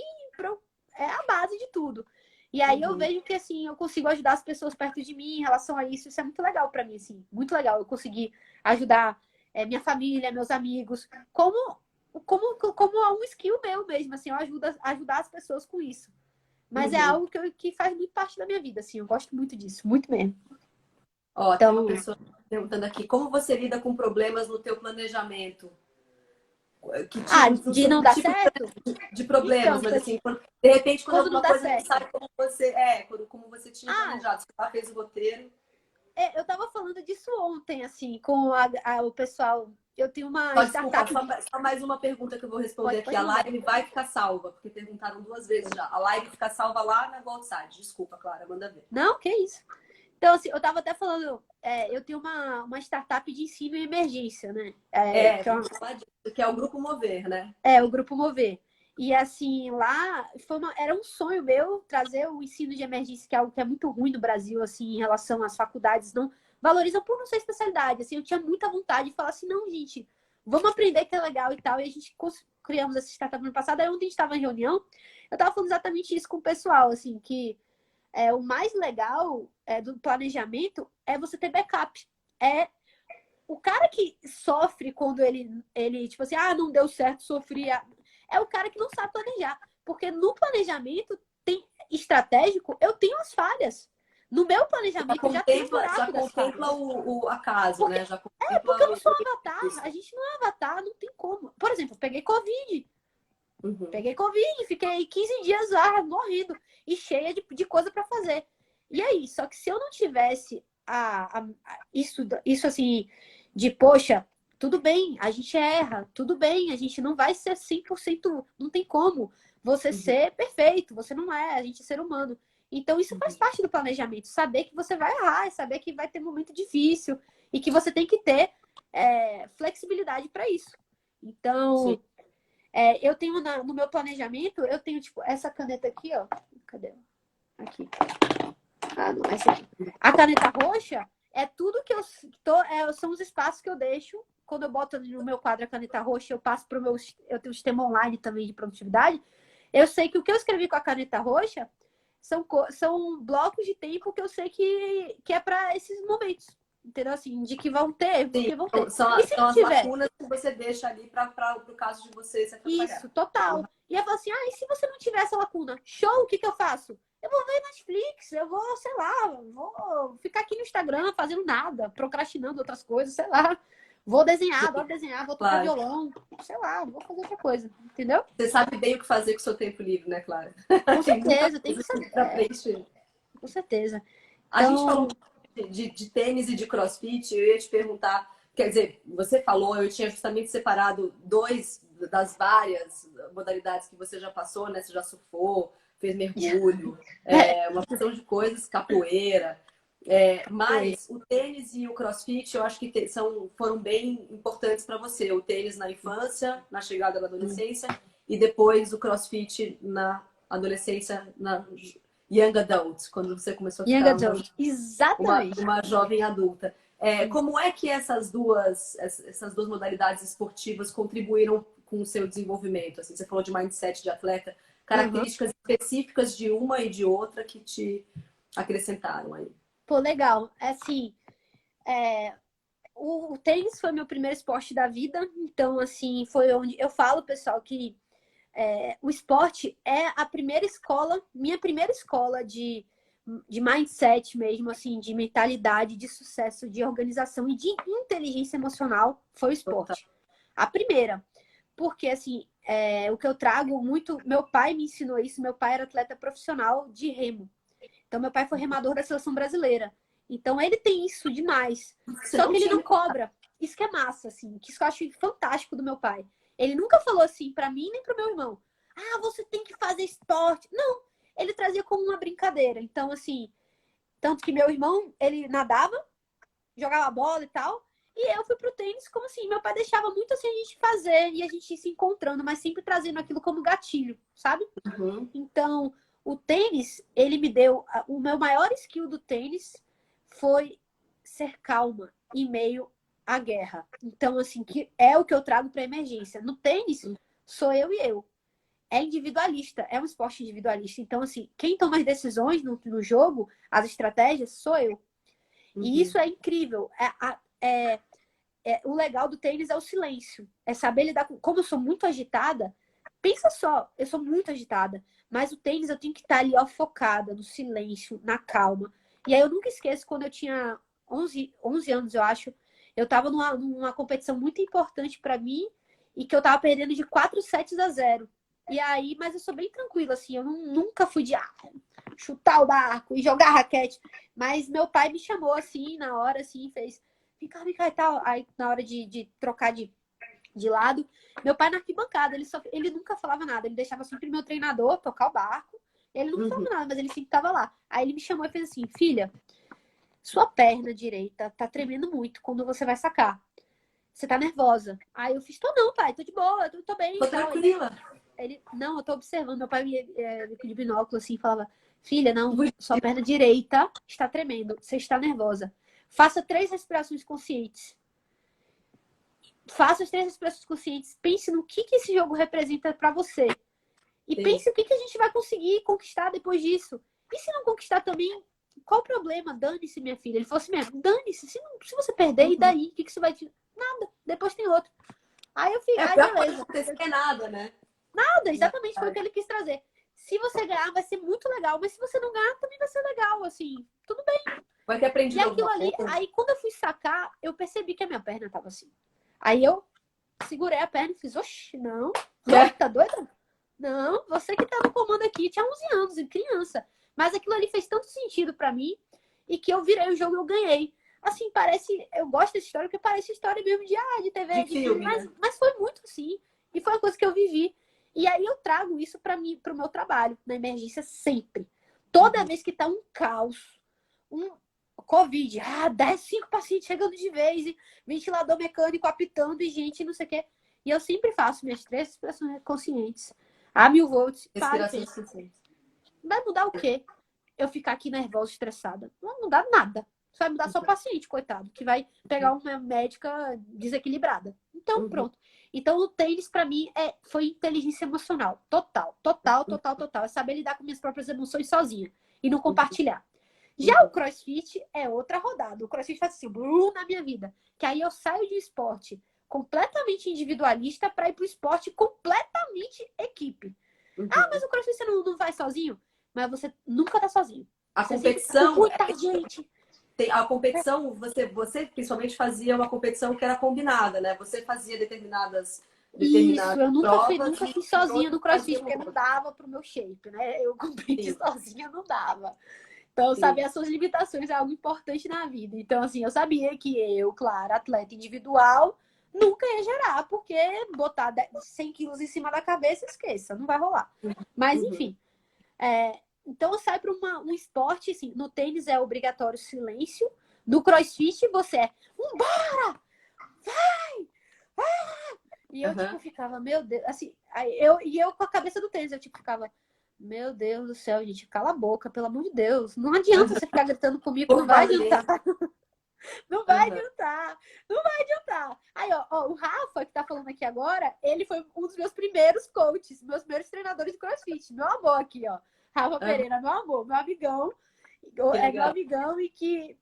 é a base de tudo. E aí eu vejo que assim, eu consigo ajudar as pessoas perto de mim em relação a isso. Isso é muito legal para mim, assim, muito legal. Eu consegui ajudar minha família, meus amigos, como um skill meu mesmo, assim, eu ajudar as pessoas com isso. Mas é algo que faz muito parte da minha vida, assim, eu gosto muito disso, muito mesmo. Ó, tem uma Então, pessoa perguntando aqui, como você lida com problemas no teu planejamento? Não de sei não que dar tipo certo? de problemas, Então, mas assim, de repente quando quando não alguma dá coisa não certo. sai como você tinha Ah, planejado, você já fez o roteiro. eu tava falando disso ontem, assim, com o pessoal. Eu tenho uma Só desculpa, startup de. só mais uma pergunta que eu vou responder aqui. Pode A mandar. live vai ficar salva, porque perguntaram duas vezes já. A live fica salva lá na Goldside. Desculpa, Clara, manda ver. Não, que isso. Então, assim, eu tava até falando, eu tenho uma startup de ensino em emergência, né? Vamos falar disso, que é o Grupo Mover, né? O Grupo Mover. E assim, lá era um sonho meu trazer o ensino de emergência, que é algo que é muito ruim no Brasil, assim, em relação às faculdades, não valorizam por não ser especialidade. Assim, eu tinha muita vontade de falar assim, não, gente, vamos aprender que é legal e tal. E a gente criamos essa startup no ano passado. Aí ontem a gente estava em reunião, eu estava falando exatamente isso com o pessoal, assim, que o mais legal do planejamento é você ter backup. É o cara que sofre quando ele tipo assim, não deu certo, sofria. É o cara que não sabe planejar. Porque no planejamento tem estratégico, eu tenho as falhas. No meu planejamento já tem o Já buraco das contempla falhas. o acaso, Porque, né? Já porque contempla eu não sou avatar. A gente não é avatar, não tem como. Por exemplo, eu peguei Covid. Uhum. Peguei Covid, fiquei 15 dias lá, morrendo. E cheia de coisa para fazer. E aí, só que se eu não tivesse isso assim, de, poxa, tudo bem, a gente erra, tudo bem, a gente não vai ser 100%, não tem como você Uhum. ser perfeito, você não é, a gente é ser humano. Então, isso faz Uhum. parte do planejamento, saber que você vai errar, saber que vai ter momento difícil e que você tem que ter flexibilidade para isso. Sim. Então, eu tenho no meu planejamento, eu tenho, tipo, essa caneta aqui, ó. Cadê? Aqui. Ah, não, essa aqui. A caneta roxa é tudo que são os espaços que eu deixo. Quando eu boto no meu quadro a caneta roxa, eu passo para o meu. Eu tenho um sistema online também de produtividade. Eu sei que o que eu escrevi com a caneta roxa são blocos de tempo que eu sei que é para esses momentos. Entendeu? Assim, de que vão ter, Sim, porque vão ter. E se são não as tiver? lacunas que você deixa ali para o caso de você se Isso, atrapalhar. total. E eu falo assim, e se você não tiver essa lacuna? Show, o que eu faço? Eu vou ver Netflix, eu vou, sei lá, vou ficar aqui no Instagram fazendo nada, procrastinando outras coisas, sei lá. Vou desenhar, adoro desenhar, vou tocar Claro. violão, sei lá, vou fazer outra coisa, entendeu? Você sabe bem o que fazer com o seu tempo livre, né, Clara? Com Tem muita certeza, tem que coisa saber, para preencher. com certeza. A gente falou Então, de tênis e de crossfit, eu ia te perguntar, quer dizer, você falou, eu tinha justamente separado dois das várias modalidades que você já passou, né? Você já surfou, fez mergulho, uma porção de coisas, capoeira. foi. Mas o tênis e o crossfit eu acho que foram bem importantes para você. O tênis na infância, na chegada da adolescência, e depois o crossfit na adolescência, na young adult, quando você começou a Young ficar Adult, exatamente. uma jovem adulta. Como é que essas duas modalidades esportivas contribuíram com o seu desenvolvimento? Assim, você falou de mindset de atleta, Uhum. características específicas de uma e de outra que te acrescentaram aí. Pô, legal. Assim, o tênis foi meu primeiro esporte da vida, então, assim, foi onde eu falo, pessoal, que o esporte é a primeira escola, minha primeira escola de mindset mesmo, assim, de mentalidade, de sucesso, de organização e de inteligência emocional foi o Total. esporte. A primeira. Porque, assim, o que eu trago muito. Meu pai me ensinou isso, meu pai era atleta profissional de remo. Então, meu pai foi remador da seleção brasileira. Então, ele tem isso demais. Você Só não que ele tinha não me contado. cobra. Isso que é massa, assim. Que isso eu acho fantástico do meu pai. Ele nunca falou assim pra mim nem pro meu irmão. Ah, você tem que fazer esporte. Não. Ele trazia como uma brincadeira. Então, assim, tanto que meu irmão, ele nadava, jogava bola e tal. E eu fui pro tênis, como assim, meu pai deixava muito assim a gente fazer e a gente se encontrando, mas sempre trazendo aquilo como gatilho, sabe? Uhum. Então, o tênis, ele me deu. O meu maior skill do tênis foi ser calma em meio à guerra. Então, assim, que é o que eu trago para emergência. No tênis, sou eu e eu. É individualista, é um esporte individualista. Então, assim, quem toma as decisões no jogo, as estratégias, sou eu. E Uhum. isso é incrível. O legal do tênis é o silêncio. É saber lidar com. Como eu sou muito agitada, pensa só, eu sou muito agitada. Mas o tênis eu tenho que estar ali, ó, focada, no silêncio, na calma. E aí eu nunca esqueço quando eu tinha 11 anos, eu acho. Eu tava numa competição muito importante para mim e que eu tava perdendo de 4 sets a 0. E aí, mas eu sou bem tranquila, assim. Eu nunca fui de chutar o barco e jogar raquete. Mas meu pai me chamou assim, na hora, assim, fez vem cá e tal. Aí, na hora de trocar de lado, meu pai na arquibancada, ele nunca falava nada. Ele deixava sempre meu treinador tocar o barco. Ele nunca Uhum. falava nada, mas ele sempre estava lá. Aí ele me chamou e fez assim: filha, sua perna direita tá tremendo muito quando você vai sacar. Você tá nervosa. Aí eu fiz: tô não, pai, tô de boa, tô bem Tô e tal. tranquila. Não, eu tô observando. Meu pai me de binóculo assim, falava: filha, não, sua perna direita está tremendo, você está nervosa. Faça 3 respirações conscientes. Faça as 3 respirações conscientes. Pense no que esse jogo representa para você. E Sim. pense o que a gente vai conseguir conquistar depois disso. E se não conquistar também, qual o problema? Dane-se, minha filha. Ele falou assim mesmo: dane-se. Se você perder, e Uhum. daí? O que você vai. Nada. Depois tem outro. Aí eu fiquei: O ai, pior que pode beleza. acontecer é nada, né? Nada, Na exatamente foi o que verdade. ele quis trazer. Se você ganhar, vai ser muito legal. Mas se você não ganhar, também vai ser legal. Assim, tudo bem. Vai ter E aprendido aquilo alguma ali, coisa. aí quando eu fui sacar, eu percebi que a minha perna tava assim. Aí eu segurei a perna e fiz: oxe, não, É. tá doida? Não, você que tá no comando aqui, tinha 11 anos, criança. Mas aquilo ali fez tanto sentido pra mim e que eu virei o jogo e eu ganhei. Assim, parece... Eu gosto dessa história porque parece história mesmo de TV, De de filme, filme, né? mas foi muito assim. E foi uma coisa que eu vivi. E aí eu trago isso pra mim, pro meu trabalho, na emergência sempre. Toda vez que tá um caos, um Covid, 10, 5 pacientes chegando de vez, e ventilador mecânico apitando e gente, não sei o quê. E eu sempre faço minhas 3 respirações conscientes. A 1000 volts, para e Respirações pensa. conscientes. Vai mudar o quê? Eu ficar aqui nervosa, estressada. Não vai mudar nada. Vai mudar só o paciente, coitado, que vai pegar uma médica desequilibrada. Então, Uhum. pronto. Então, o tênis, pra mim, foi inteligência emocional. Total, total, total, total. É saber lidar com minhas próprias emoções sozinha e não compartilhar. Já o CrossFit é outra rodada. O CrossFit faz assim, brum, na minha vida. Que aí eu saio de um esporte completamente individualista para ir para o esporte completamente equipe. Mas o CrossFit você não vai sozinho? Mas você nunca tá sozinho. A Você sempre tá com competição, muita gente. a competição, você principalmente fazia uma competição que era combinada, né? Você fazia Isso, determinadas eu provas nunca fiz e sozinha outros no CrossFit, faziam porque não outras. dava pro meu shape, né? Eu competir Sim, sozinha não dava. Então, sim. saber as suas limitações é algo importante na vida. Então, assim, eu sabia que eu, claro, atleta individual, nunca ia gerar, porque botar 100 quilos em cima da cabeça, esqueça, não vai rolar. Mas, Uhum. enfim. Então, eu saio para um esporte, assim, no tênis é obrigatório silêncio, no CrossFit você é E eu, tipo, Uhum. ficava, meu Deus, assim, e eu com a cabeça do tênis, eu, tipo, ficava, meu Deus do céu, gente, cala a boca, pelo amor de Deus. Não adianta você ficar gritando comigo, Por não vai adiantar, barulhento. não vai Uhum. adiantar, não vai adiantar. Aí, ó, o Rafa, que tá falando aqui agora, ele foi um dos meus primeiros coaches, meus primeiros treinadores de CrossFit, meu amor aqui, ó. Rafa Uhum. Pereira, meu amor, meu amigão, Que é meu legal. amigão e que...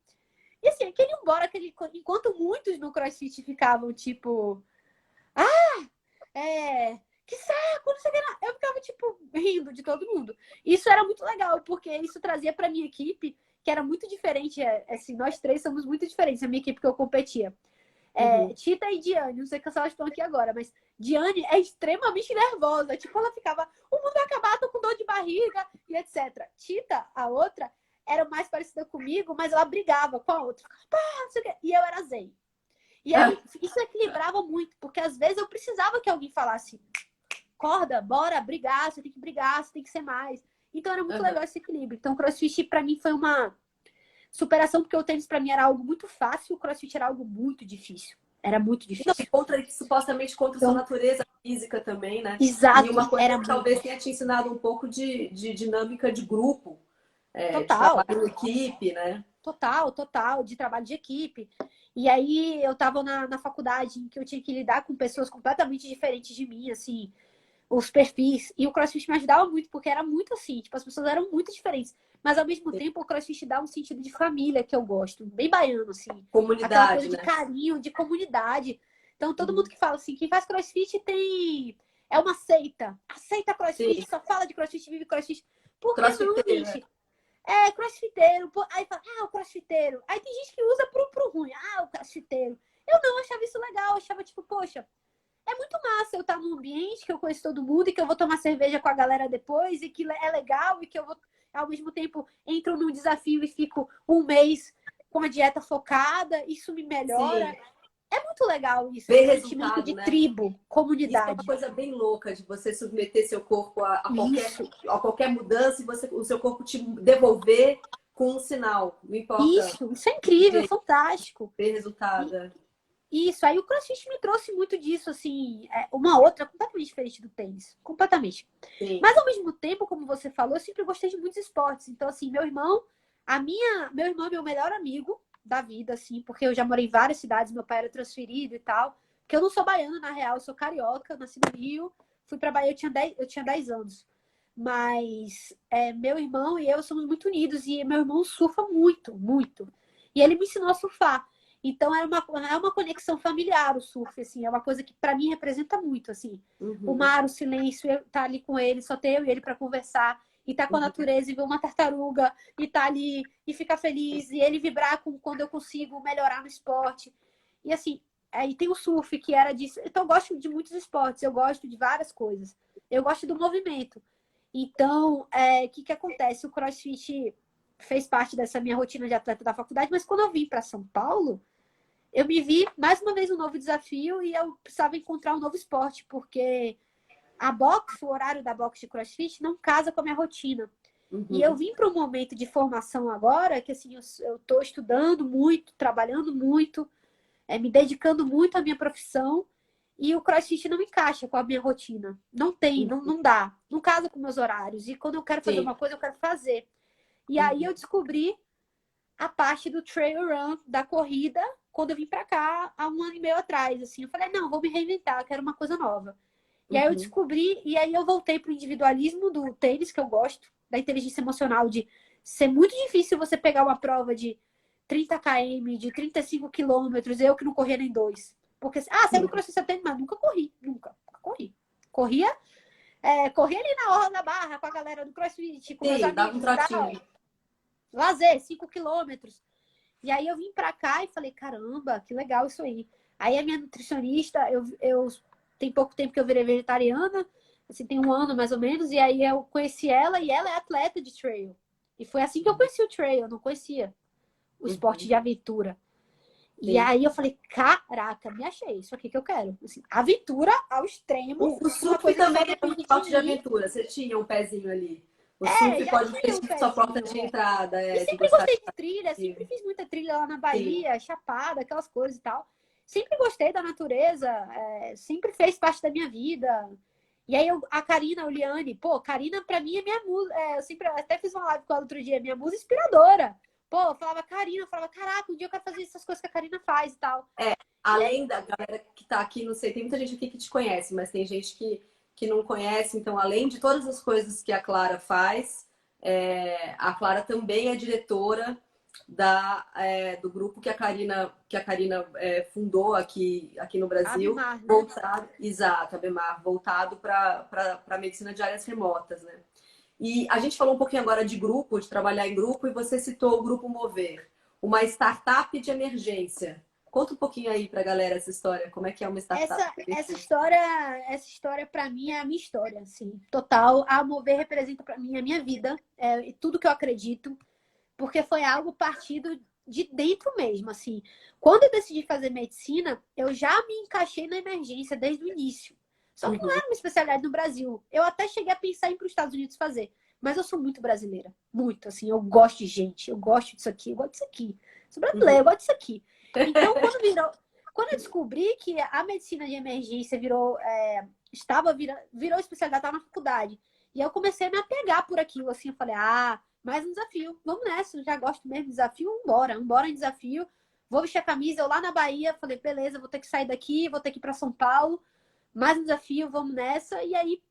E assim, aquele embora, enquanto muitos no CrossFit ficavam, tipo... Que saco, não sei o que lá. Eu ficava, tipo, rindo de todo mundo. Isso era muito legal, porque isso trazia pra minha equipe, que era muito diferente. Assim, nós 3 somos muito diferentes, a minha equipe que eu competia. Uhum. Tita e Diane, não sei se elas estão aqui agora, mas Diane é extremamente nervosa. Tipo, ela ficava, o mundo vai acabar, tô com dor de barriga e etc. Tita, a outra, era mais parecida comigo, mas ela brigava com a outra. Ficava, pá, não sei o quê. E eu era zen. E Ah, aí, isso equilibrava muito, porque às vezes eu precisava que alguém falasse, acorda, bora brigar, você tem que brigar, você tem que ser mais. Então era muito uhum. legal esse equilíbrio. Então o CrossFit pra mim foi uma superação, porque o tênis pra mim era algo muito fácil, o CrossFit era algo muito difícil. Era muito Não, e difícil. supostamente contra a sua Então, natureza física também, né? E exato, uma coisa era que muito. talvez tenha te ensinado um pouco de dinâmica de grupo, de Total, trabalho em equipe, né? total, total, de trabalho de equipe. E aí eu tava na faculdade em que eu tinha que lidar com pessoas completamente diferentes de mim, assim, os perfis. E o CrossFit me ajudava muito, porque era muito assim, tipo, as pessoas eram muito diferentes. Mas ao mesmo tempo o CrossFit dá um sentido de família que eu gosto, bem baiano, assim. Aquela coisa Comunidade, de né? carinho, de comunidade. Então todo mundo Uhum. que fala assim, quem faz CrossFit tem. É uma seita. Aceita Sim, CrossFit, só fala de CrossFit, vive CrossFit. Por que não, crossfiteira. gente? É crossfiteiro. Aí fala, o crossfiteiro. Aí tem gente que usa pro ruim. O crossfiteiro. Eu não achava isso legal. Eu achava tipo, poxa, é muito massa eu estar num ambiente que eu conheço todo mundo e que eu vou tomar cerveja com a galera depois e que é legal e que eu vou, ao mesmo tempo, entro num desafio e fico um mês com a dieta focada, isso me melhora. Sim, É muito legal isso, ver esse sentimento resultado, de né? tribo, Isso é uma comunidade. coisa bem louca de você submeter seu corpo Isso, a qualquer mudança e o seu corpo te devolver com um sinal. Não importa isso é de que incrível, jeito, fantástico. ver resultado. E isso, aí o CrossFit me trouxe muito disso, assim, uma outra completamente diferente do tênis, completamente. Sim. Mas ao mesmo tempo, como você falou, eu sempre gostei de muitos esportes. Então, assim, meu irmão é meu melhor amigo da vida, assim, porque eu já morei em várias cidades, meu pai era transferido e tal. Porque eu não sou baiana, na real, eu sou carioca, nasci no Rio, fui pra Bahia, eu tinha 10 anos. Mas meu irmão e eu somos muito unidos e meu irmão surfa muito, muito. E ele me ensinou a surfar. Então é uma conexão familiar o surf, assim, é uma coisa que para mim representa muito, assim. O Uhum. mar, o silêncio, eu tá ali com ele, só ter eu e ele para conversar, e tá com a Uhum. natureza e ver uma tartaruga, e tá ali e ficar feliz, e ele vibrar quando eu consigo melhorar no esporte. E assim, Aí tem o surf, que era disso. Então, eu gosto de muitos esportes, eu gosto de várias coisas. Eu gosto do movimento. Então, o que acontece? O CrossFit fez parte dessa minha rotina de atleta da faculdade, mas quando eu vim para São Paulo, eu me vi mais uma vez um novo desafio e eu precisava encontrar um novo esporte, porque a boxe, o horário da boxe de CrossFit não casa com a minha rotina. E eu vim para um momento de formação agora, que assim, eu estou estudando muito, trabalhando muito, me dedicando muito à minha profissão, e o CrossFit não encaixa com a minha rotina. Não tem, não dá. Não casa com meus horários. E quando eu quero fazer uma coisa, eu quero fazer. E aí eu descobri a parte do trail run, da corrida, quando eu vim para cá há 1 ano e meio atrás. Assim, eu falei, não, vou me reinventar, eu quero uma coisa nova. E aí eu descobri, e aí eu voltei pro individualismo do tênis, que eu gosto, da inteligência emocional, de ser muito difícil você pegar uma prova de 30 km, de 35 quilômetros, eu que não corria nem 2. Porque, saiu do CrossFit tênis, mas nunca corri, nunca corri. Corria ali na Orla da Barra com a galera do CrossFit, com meus dava um amigos e tal. trotinho. Lazer, 5 quilômetros. E aí eu vim pra cá e falei, caramba, que legal isso aí. Aí a minha nutricionista, eu tem pouco tempo que eu virei vegetariana, assim, tem 1 ano mais ou menos, e aí eu conheci ela e ela é atleta de trail. E foi assim que eu conheci o trail, eu não conhecia o esporte de aventura. E aí eu falei, caraca, me achei, isso aqui que eu quero. Assim, aventura ao extremo. O surf também é um esporte de aventura. Você tinha um pezinho ali. O surf pode ter sua porta de entrada. E sempre gostei de trilha, sempre fiz muita trilha lá na Bahia, Chapada, aquelas coisas e tal. Sempre gostei da natureza, sempre fez parte da minha vida. E aí a Karina Uliane, Karina pra mim é minha musa. Eu sempre até fiz uma live com ela outro dia, minha musa inspiradora. Eu falava Karina, eu falava, caraca, um dia eu quero fazer essas coisas que a Karina faz e tal. Além da galera que tá aqui, não sei, tem muita gente aqui que te conhece, mas tem gente que não conhece. Então, além de todas as coisas que a Clara faz, a Clara também é diretora do grupo que a Karina fundou aqui no Brasil. Abimar, né? Exato, Abemar, voltado para a medicina de áreas remotas, né? E a gente falou um pouquinho agora de grupo, de trabalhar em grupo, e você citou o Grupo Mover, uma startup de emergência. Conta um pouquinho aí pra galera essa história, como é que é uma startup? Essa história para mim é a minha história, assim, total. A Mover representa para mim a minha vida, e tudo que eu acredito, porque foi algo partido de dentro mesmo, assim. Quando eu decidi fazer medicina, eu já me encaixei na emergência desde o início. Só que não era uma especialidade no Brasil. Eu até cheguei a pensar em ir para os Estados Unidos fazer. Mas eu sou muito brasileira. Muito, assim. Eu gosto de gente. Eu gosto disso aqui. Eu gosto disso aqui. Sou brasileira, eu gosto disso aqui. Então, quando eu descobri que a medicina de emergência virou especialidade, estava na faculdade. E eu comecei a me apegar por aquilo, assim. Eu falei, mais um desafio. Vamos nessa. Eu já gosto mesmo de desafio. Vambora em desafio. Vou vestir a camisa. Eu lá na Bahia, falei, beleza, vou ter que sair daqui, vou ter que ir para São Paulo. Mais um desafio, vamos nessa. E aí,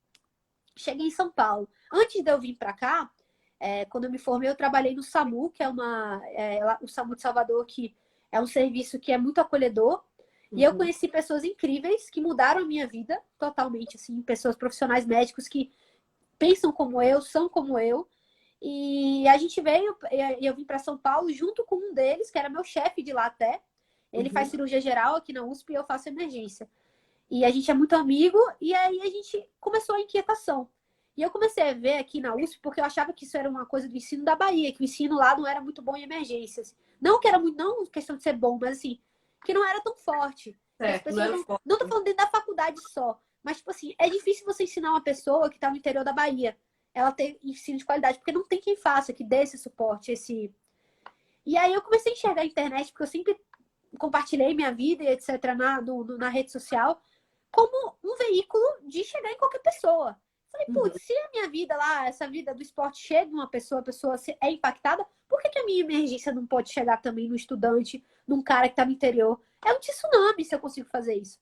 cheguei em São Paulo. Antes de eu vir para cá, quando eu me formei, eu trabalhei no SAMU, que é o SAMU de Salvador, que é um serviço que é muito acolhedor. E eu conheci pessoas incríveis que mudaram a minha vida totalmente, assim, pessoas profissionais médicos que pensam como eu, são como eu. E a gente veio, eu vim para São Paulo junto com um deles, que era meu chefe de lá até. Ele faz cirurgia geral aqui na USP e eu faço emergência. E a gente é muito amigo, e aí a gente começou a inquietação. E eu comecei a ver aqui na USP, porque eu achava que isso era uma coisa do ensino da Bahia, que o ensino lá não era muito bom em emergências. Não que era muito, não questão de ser bom, mas assim, que não era tão forte. As pessoas não tô falando dentro da faculdade só, mas tipo assim, é difícil você ensinar uma pessoa que está no interior da Bahia, ela ter ensino de qualidade, porque não tem quem faça, que dê esse suporte, esse... E aí eu comecei a enxergar a internet, porque eu sempre compartilhei minha vida e etc. na rede social, como um veículo de chegar em qualquer pessoa. Falei, putz, se a minha vida lá, essa vida do esporte chega em uma pessoa, a pessoa é impactada, por que a minha emergência não pode chegar também no estudante, num cara que está no interior? É um tsunami se eu consigo fazer isso.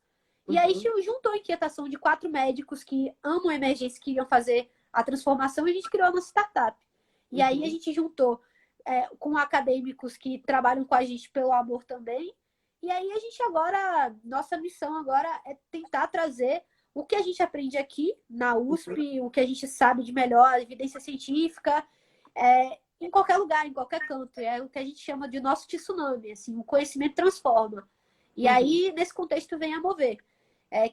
E aí juntou a inquietação de 4 médicos que amam a emergência, que iriam fazer a transformação, e a gente criou a nossa startup. E aí a gente juntou com acadêmicos que trabalham com a gente pelo amor também. E aí a gente agora, nossa missão agora é tentar trazer o que a gente aprende aqui na USP, o que a gente sabe de melhor, a evidência científica, em qualquer lugar, em qualquer canto. É o que a gente chama de nosso tsunami, assim, o conhecimento transforma. E aí, nesse contexto, vem a Mover,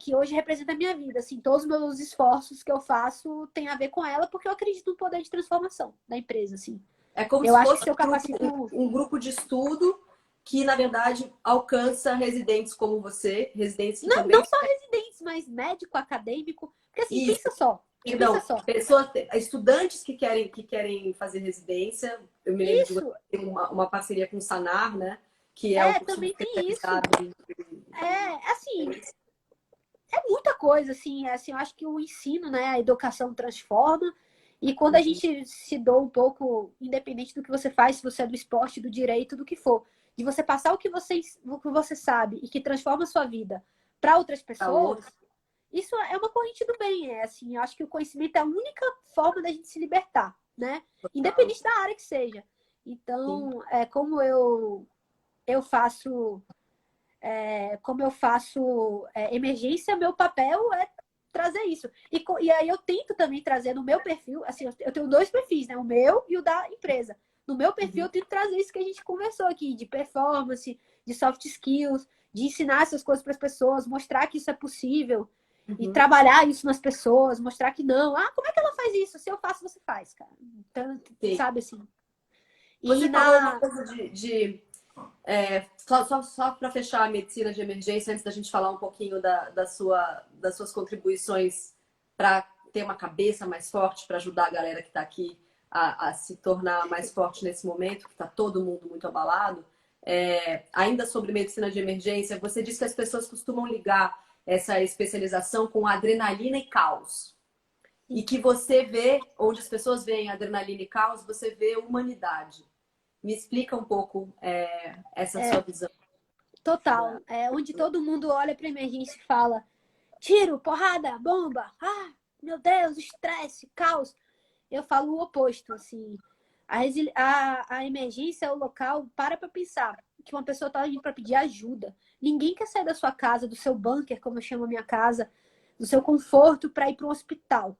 que hoje representa a minha vida. Assim, todos os meus esforços que eu faço têm a ver com ela, porque eu acredito no poder de transformação da empresa, assim. É como Eu se acho que fosse se eu capacito... um grupo de estudo que, na verdade, alcança residentes como você, residentes que Não, também... não só residentes, mas médico, acadêmico. Porque assim, Isso, pensa só. Pensa perdão, só. pessoas, estudantes que querem fazer residência. Eu me lembro de você Isso, ter uma parceria com o Sanar, né? Que é um curso também tem isso. especializado Assim, é muita coisa, assim, eu acho que o ensino, né, a educação transforma, e quando a gente se doa um pouco, independente do que você faz, se você é do esporte, do direito, do que for, de você passar o que você sabe e que transforma a sua vida para outras para pessoas, outros. isso é uma corrente do bem, assim, eu acho que o conhecimento é a única forma da gente se libertar, né? Independente da área que seja. Sim. Então, eu faço como eu faço emergência, meu papel é trazer isso. E aí eu tento também trazer no meu perfil, assim, eu tenho dois perfis, né? O meu e o da empresa. No meu perfil, eu tento trazer isso que a gente conversou aqui, de performance, de soft skills, de ensinar essas coisas para as pessoas, mostrar que isso é possível e trabalhar isso nas pessoas, mostrar que não. Ah, como é que ela faz isso? Se eu faço, você faz, cara. Então, Sim. sabe assim. E Você falou uma na. coisa só para fechar a medicina de emergência, antes da gente falar um pouquinho das suas contribuições para ter uma cabeça mais forte, para ajudar a galera que está aqui a se tornar mais forte nesse momento, que está todo mundo muito abalado. Ainda sobre medicina de emergência, você disse que as pessoas costumam ligar essa especialização com adrenalina e caos. E que você vê, onde as pessoas veem adrenalina e caos, você vê humanidade. Me explica um pouco essa sua visão. Total. Onde todo mundo olha para emergência e fala: tiro, porrada, bomba, meu Deus, estresse, caos. Eu falo o oposto, assim. A emergência é o local, para pensar, que uma pessoa está indo para pedir ajuda. Ninguém quer sair da sua casa, do seu bunker, como eu chamo a minha casa, do seu conforto, para ir para um hospital.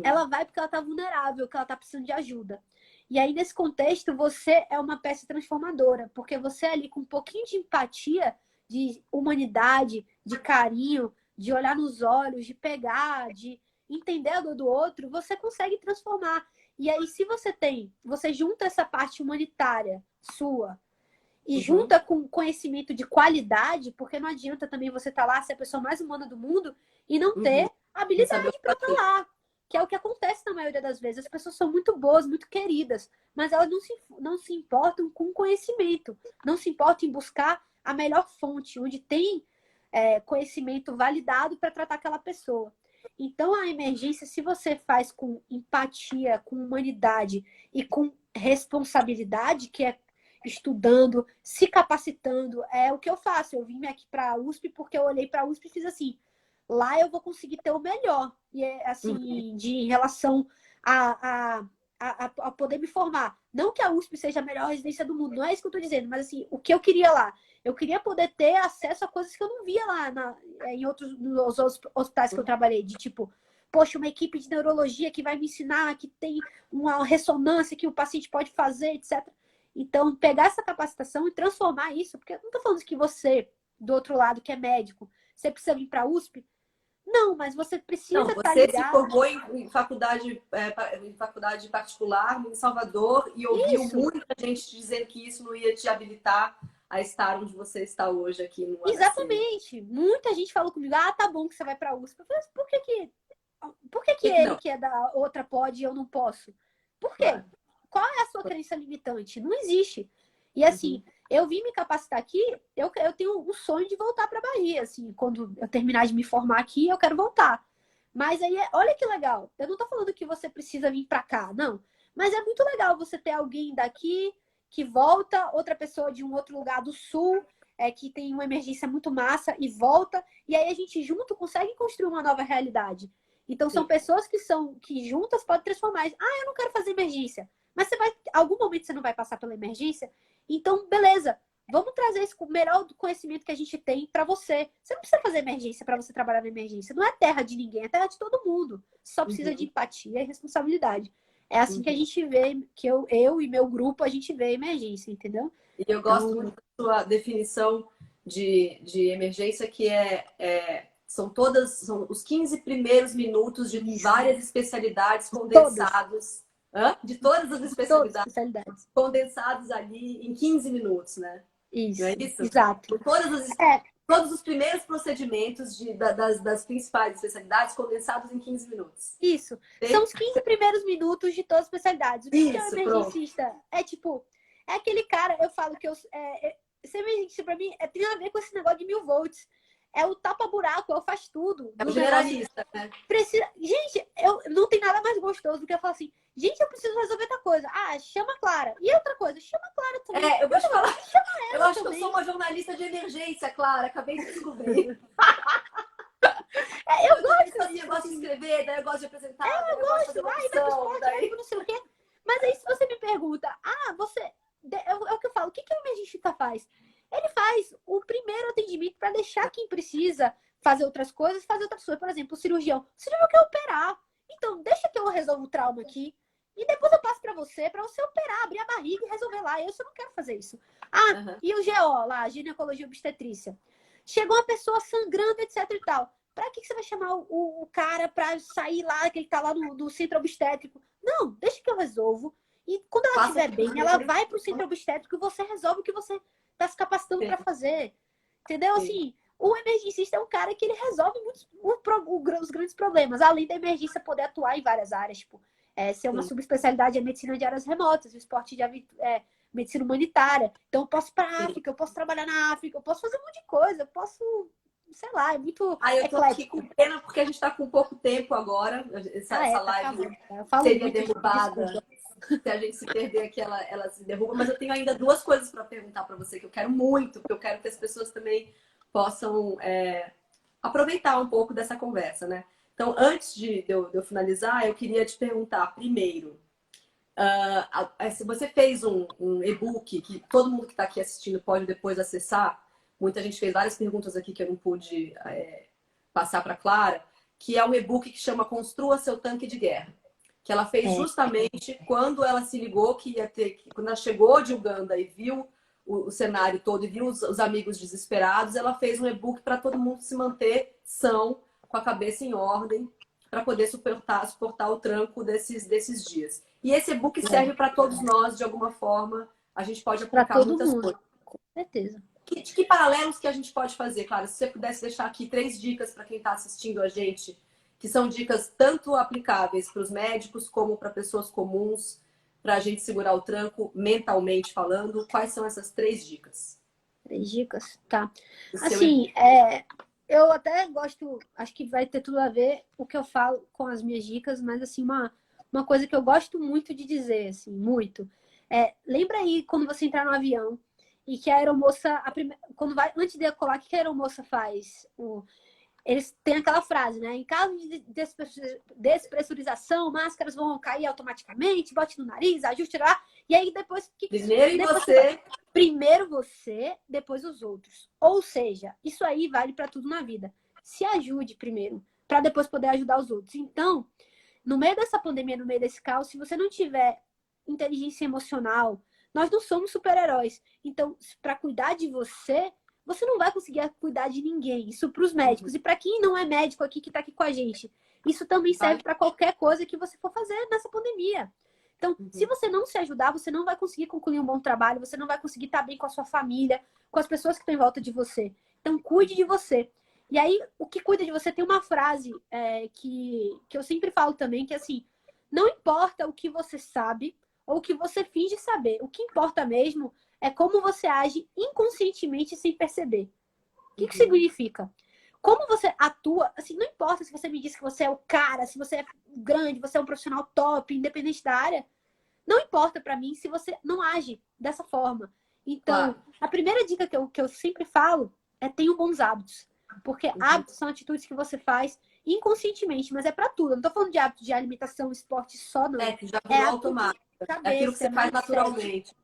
Ela vai porque ela está vulnerável, que ela está precisando de ajuda. E aí, nesse contexto, você é uma peça transformadora, porque você ali com um pouquinho de empatia, de humanidade, de carinho, de olhar nos olhos, de pegar, de entender a dor do outro, você consegue transformar. E aí, se você junta essa parte humanitária sua e junta com conhecimento de qualidade, porque não adianta também você estar lá, ser a pessoa mais humana do mundo e não ter Não saber o habilidade que para estar fazer. lá. Que é o que acontece na maioria das vezes. As pessoas são muito boas, muito queridas, mas elas não se importam com conhecimento, não se importam em buscar a melhor fonte, onde tem conhecimento validado para tratar aquela pessoa. Então, a emergência, se você faz com empatia, com humanidade e com responsabilidade, que é estudando, se capacitando, é o que eu faço. Eu vim aqui para a USP porque eu olhei para a USP e fiz assim: lá eu vou conseguir ter o melhor. E é assim, de relação a poder me formar. Não que a USP seja a melhor residência do mundo, não é isso que eu estou dizendo, mas assim, o que eu queria lá? Eu queria poder ter acesso a coisas que eu não via lá em nos hospitais que eu trabalhei, de tipo, poxa, uma equipe de neurologia que vai me ensinar, que tem uma ressonância que o paciente pode fazer, etc. Então, pegar essa capacitação e transformar isso, porque eu não estou falando que você, do outro lado, que é médico, você precisa vir para a USP. Não, mas você Não, precisa estar você se ligado. formou em faculdade particular em Salvador e ouviu Isso, muita gente dizendo que isso não ia te habilitar a estar onde você está hoje aqui no ABC. exatamente. Muita gente falou comigo: tá bom que você vai para a USP. Eu falei: por que Por que ele não? que é da outra pode e eu não posso? Por quê? Claro. Qual é a sua crença limitante? Não existe. E assim, eu vim me capacitar aqui, eu tenho um sonho de voltar para a Bahia, assim, quando eu terminar de me formar aqui, eu quero voltar. Mas aí, olha que legal. Eu não tô falando que você precisa vir para cá, não. Mas é muito legal você ter alguém daqui que volta, outra pessoa de um outro lugar do sul, que tem uma emergência muito massa e volta, e aí a gente junto consegue construir uma nova realidade. Então são Sim. pessoas que juntas podem transformar. Eu não quero fazer emergência. Mas algum momento você não vai passar pela emergência. Então, beleza. Vamos trazer esse melhor conhecimento que a gente tem para você. Você não precisa fazer emergência para você trabalhar na emergência. Não é terra de ninguém, é terra de todo mundo. Só precisa de empatia e responsabilidade. É assim que a gente vê, que eu e meu grupo, a gente vê a emergência, entendeu? E eu gosto Então, muito da sua definição de emergência que são os 15 primeiros minutos de várias especialidades condensados. De todas as especialidades condensados ali em 15 minutos, né? Isso, não é isso? Exato. Todos os primeiros procedimentos das principais especialidades condensados em 15 minutos. Isso. São os 15 primeiros minutos de todas as especialidades. O que é um emergencista? Pronto. É aquele cara, eu falo que ser emergencista pra mim tem a ver com esse negócio de 1000 volts. É o tapa-buraco, é o faz tudo. É o generalista, né? Gente, não tem nada mais gostoso do que eu falar assim, gente, eu preciso resolver outra coisa. Ah, chama a Clara. E outra coisa, chama a Clara também. Eu vou te falar. Chama ela eu acho também. que eu sou uma jornalista de emergência, Clara. Acabei de descobrir. Eu gosto assim. Eu gosto de escrever, daí eu gosto de apresentar. Eu gosto de fazer produção, daí não sei o quê. Mas aí se você me pergunta, é o que eu falo, o que o emergencista faz? Ele faz o primeiro atendimento para deixar quem precisa fazer outras coisas. Por exemplo, o cirurgião. O cirurgião quer operar. Então, deixa que eu resolva o trauma aqui. E depois eu passo para você operar, abrir a barriga e resolver lá. Eu só não quero fazer isso. E o GO lá, ginecologia obstetrícia. Chegou uma pessoa sangrando, etc e tal. Pra que você vai chamar o cara pra sair lá, que ele tá lá no centro obstétrico? Não, deixa que eu resolvo. E quando ela estiver bem, ela vai pro centro obstétrico e você resolve o que você tá se capacitando pra fazer. Entendeu? Assim, o emergencista é um cara que ele resolve os grandes problemas. Além da emergência poder atuar em várias áreas. Tipo, ser uma subespecialidade é medicina de áreas remotas, o esporte de medicina humanitária. Então, eu posso ir pra África, eu posso trabalhar na África, eu posso fazer um monte de coisa, eu posso... Sei lá, é muito. Eu tô aqui com pena porque a gente tá com pouco tempo agora. Essa live seria derrubada. Se a gente se perder aqui, ela se derruba. Mas eu tenho ainda duas coisas para perguntar para você que eu quero muito, porque eu quero que as pessoas também possam aproveitar um pouco dessa conversa, né? Então, antes de eu finalizar, eu queria te perguntar primeiro. Se você fez um e-book que todo mundo que está aqui assistindo pode depois acessar. Muita gente fez várias perguntas aqui que eu não pude passar para Clara, que é um e-book que chama Construa Seu Tanque de Guerra. Que ela fez justamente quando ela se ligou que ia ter... Quando ela chegou de Uganda e viu o cenário todo e viu os amigos desesperados, ela fez um e-book para todo mundo se manter são, com a cabeça em ordem, para poder suportar o tranco desses dias. E esse e-book serve para todos nós, de alguma forma. A gente pode aplicar muitas coisas. Com certeza. De que paralelos que a gente pode fazer, Clara? Se você pudesse deixar aqui 3 dicas para quem está assistindo a gente, que são dicas tanto aplicáveis para os médicos como para pessoas comuns, para a gente segurar o tranco mentalmente falando, quais são essas 3 dicas? 3 dicas? Tá. Assim, eu até gosto, acho que vai ter tudo a ver o que eu falo com as minhas dicas, mas assim, uma coisa que eu gosto muito de dizer, assim, muito. Lembra aí quando você entrar no avião e que a aeromoça, antes de decolar, o que a aeromoça faz? Eles têm aquela frase, né? Em caso de despressurização, máscaras vão cair automaticamente, bote no nariz, ajuste lá. E aí depois... Primeiro você, depois os outros. Ou seja, isso aí vale para tudo na vida. Se ajude primeiro, para depois poder ajudar os outros. Então, no meio dessa pandemia, no meio desse caos, se você não tiver inteligência emocional, nós não somos super-heróis. Então, para cuidar de você, você não vai conseguir cuidar de ninguém. Isso para os médicos. E para quem não é médico aqui, que está aqui com a gente, isso também serve para qualquer coisa que você for fazer nessa pandemia. Então, se você não se ajudar, você não vai conseguir concluir um bom trabalho, você não vai conseguir estar bem com a sua família, com as pessoas que estão em volta de você. Então, cuide de você. E aí, o que cuida de você tem uma frase que eu sempre falo também, que é assim, não importa o que você sabe ou o que você finge saber. O que importa mesmo é como você age inconscientemente sem perceber. O que significa? Como você atua, assim, não importa se você me diz que você é o cara, se você é grande, você é um profissional top, independente da área, não importa pra mim se você não age dessa forma. Então, a primeira dica que eu sempre falo é tenha bons hábitos. Porque hábitos são atitudes que você faz inconscientemente, mas é pra tudo. Eu não tô falando de hábitos de alimentação, esporte só, não. Que já virou automático. Cabeça, é aquilo que você faz naturalmente.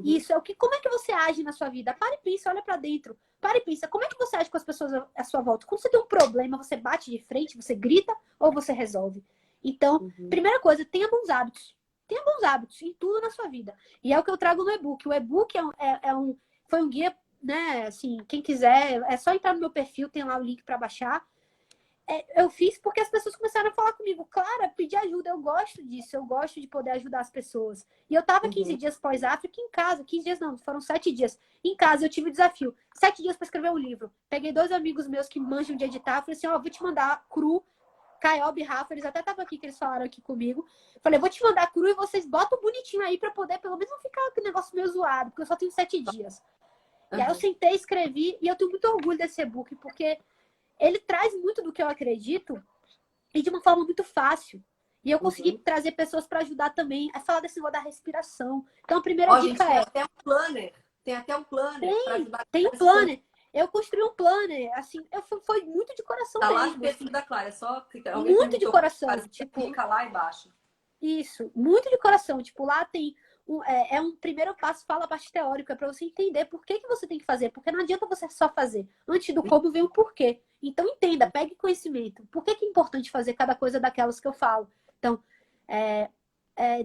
Isso, como é que você age na sua vida? Para e pensa, olha pra dentro. Para e pensa, como é que você age com as pessoas à sua volta? Quando você tem um problema, você bate de frente, você grita ou você resolve? Então, primeira coisa, tenha bons hábitos. Tenha bons hábitos em tudo na sua vida. E é o que eu trago no e-book. O e-book foi um guia né? Assim, quem quiser, é só entrar no meu perfil, tem lá o link para baixar. Eu fiz porque as pessoas começaram a falar comigo, Clara, pedir ajuda, eu gosto disso, eu gosto de poder ajudar as pessoas. E eu tava 15 dias pós-África em casa, 15 dias não, foram 7 dias. Em casa eu tive o desafio, 7 dias para escrever um livro. Peguei 2 amigos meus que manjam de editar, falei assim, ó, vou te mandar cru, Caiob e Rafa, eles até estavam aqui, que eles falaram aqui comigo. Falei, vou te mandar cru e vocês botam bonitinho aí para poder pelo menos não ficar aquele negócio meio zoado, porque eu só tenho 7 dias. E aí eu sentei, escrevi, e eu tenho muito orgulho desse e-book, porque ele traz muito do que eu acredito e de uma forma muito fácil. E eu consegui trazer pessoas para ajudar também a falar desse negócio da respiração. Então, a primeira dica gente, tem até um planner. Tem até um planner para ajudar. Tem um planner. Eu construí um planner, assim, foi muito de coração mesmo. Tá lá mesmo. no perfil da Clara, é só clicar. Muito de coração. Tipo, clica lá embaixo. Isso, muito de coração. Tipo, lá tem um primeiro passo, fala a parte teórica, para você entender por que você tem que fazer. Porque não adianta você só fazer. Antes do como vem o porquê. Então, entenda, pegue conhecimento. Por que é importante fazer cada coisa daquelas que eu falo? Então,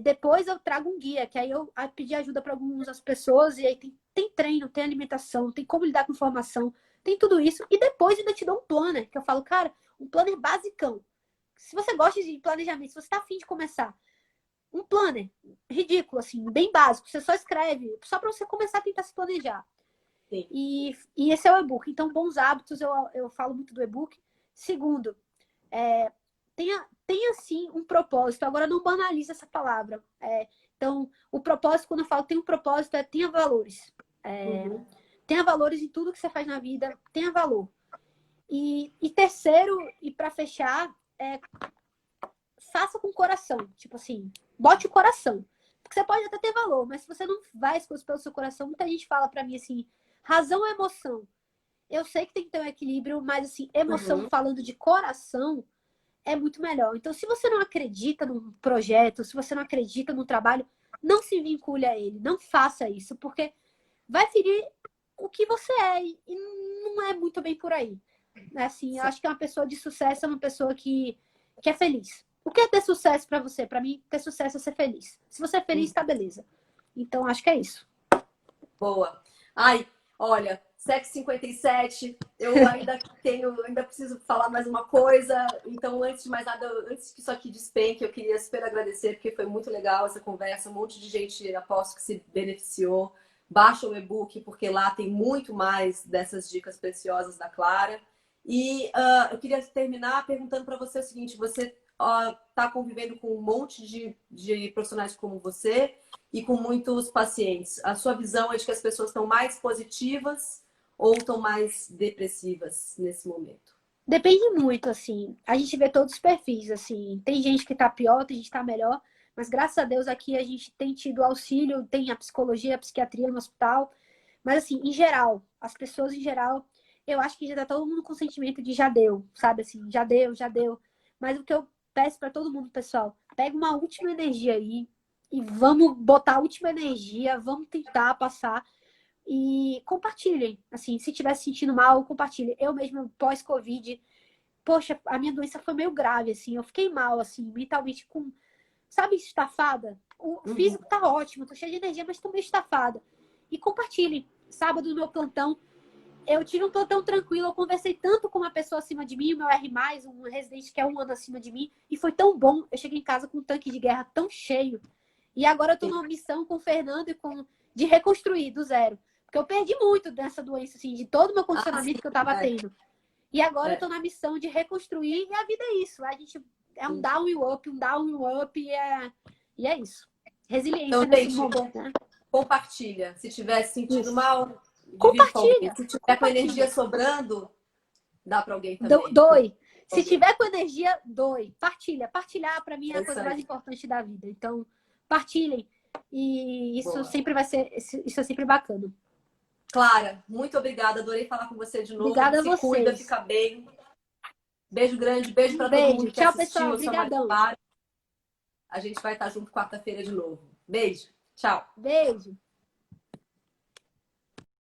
depois eu trago um guia, que aí eu pedi ajuda para algumas pessoas, e aí tem treino, tem alimentação, tem como lidar com informação, tem tudo isso. E depois ainda te dou um planner, que eu falo, cara, um planner basicão. Se você gosta de planejamento, se você está afim de começar, um planner ridículo, assim, bem básico. Você só escreve, só para você começar a tentar se planejar. Sim. E esse é o e-book. Então, bons hábitos, eu falo muito do e-book. Segundo, tenha sim um propósito. Agora, não banalize essa palavra. Então, o propósito, quando eu falo tem um propósito, tenha valores. Tenha valores em tudo que você faz na vida. Tenha valor. E terceiro, e para fechar, faça com o coração. Tipo assim, bote o coração. Porque você pode até ter valor, mas se você não vai as coisas pelo seu coração, muita gente fala pra mim assim, razão ou emoção? Eu sei que tem que ter um equilíbrio, mas assim, emoção falando de coração é muito melhor. Então, se você não acredita num projeto, se você não acredita no trabalho, não se vincule a ele. Não faça isso, porque vai ferir o que você é. E não é muito bem por aí. Assim, eu acho que uma pessoa de sucesso é uma pessoa que é feliz. O que é ter sucesso para você? Para mim, ter sucesso é ser feliz. Se você é feliz, tá beleza. Então, acho que é isso. Boa. Ai, olha, 7h57, eu ainda preciso falar mais uma coisa. Então, antes de mais nada, antes que isso aqui despenque, eu queria super agradecer, porque foi muito legal essa conversa. Um monte de gente, aposto que se beneficiou. Baixa o e-book, porque lá tem muito mais dessas dicas preciosas da Clara. E eu queria terminar perguntando para você o seguinte: você está convivendo com um monte de profissionais como você e com muitos pacientes. A sua visão é de que as pessoas estão mais positivas ou estão mais depressivas nesse momento? Depende muito, assim. A gente vê todos os perfis, assim. Tem gente que tá pior, tem gente que tá melhor. Mas graças a Deus aqui a gente tem tido auxílio, tem a psicologia, a psiquiatria no hospital. Mas assim, em geral, as pessoas em geral, eu acho que já tá todo mundo com sentimento de já deu, sabe? Assim, já deu, já deu. Mas o que eu peço para todo mundo, pessoal, pega uma última energia aí e vamos botar a última energia, vamos tentar passar e compartilhem. Assim, se estiver se sentindo mal, compartilhe. Eu mesma, pós-Covid, poxa, a minha doença foi meio grave, assim. Eu fiquei mal, assim, mentalmente com, sabe, estafada? O físico tá ótimo, tô cheia de energia, mas tô meio estafada. E compartilhem. Sábado, no meu plantão, eu tive um plantão tranquilo, eu conversei tanto com uma pessoa acima de mim, o meu R+, um residente que é 1 ano acima de mim, e foi tão bom. Eu cheguei em casa com um tanque de guerra tão cheio. E agora eu tô numa missão com o Fernando e de reconstruir do zero. Porque eu perdi muito dessa doença, assim, de todo o meu condicionamento que eu tava tendo. E agora eu tô na missão de reconstruir, e a vida é isso. A gente é um down e up, um down e up, e é isso. Resiliência então, nesse gente, momento, né? compartilha. Se tiver se sentindo mal, compartilha. Se tiver com energia sobrando, dá para alguém também. Doe. Se tiver com energia, doe. Partilha. Partilhar, para mim, é a coisa mais importante da vida. Então, partilhem. E isso sempre vai ser, isso é sempre bacana. Clara, muito obrigada. Adorei falar com você de novo. Obrigada a vocês. Cuida, fica bem. Beijo grande, beijo para todo mundo que Tchau, assistiu. pessoal. Obrigadão. A gente vai estar junto quarta-feira de novo. Beijo. Tchau. Beijo.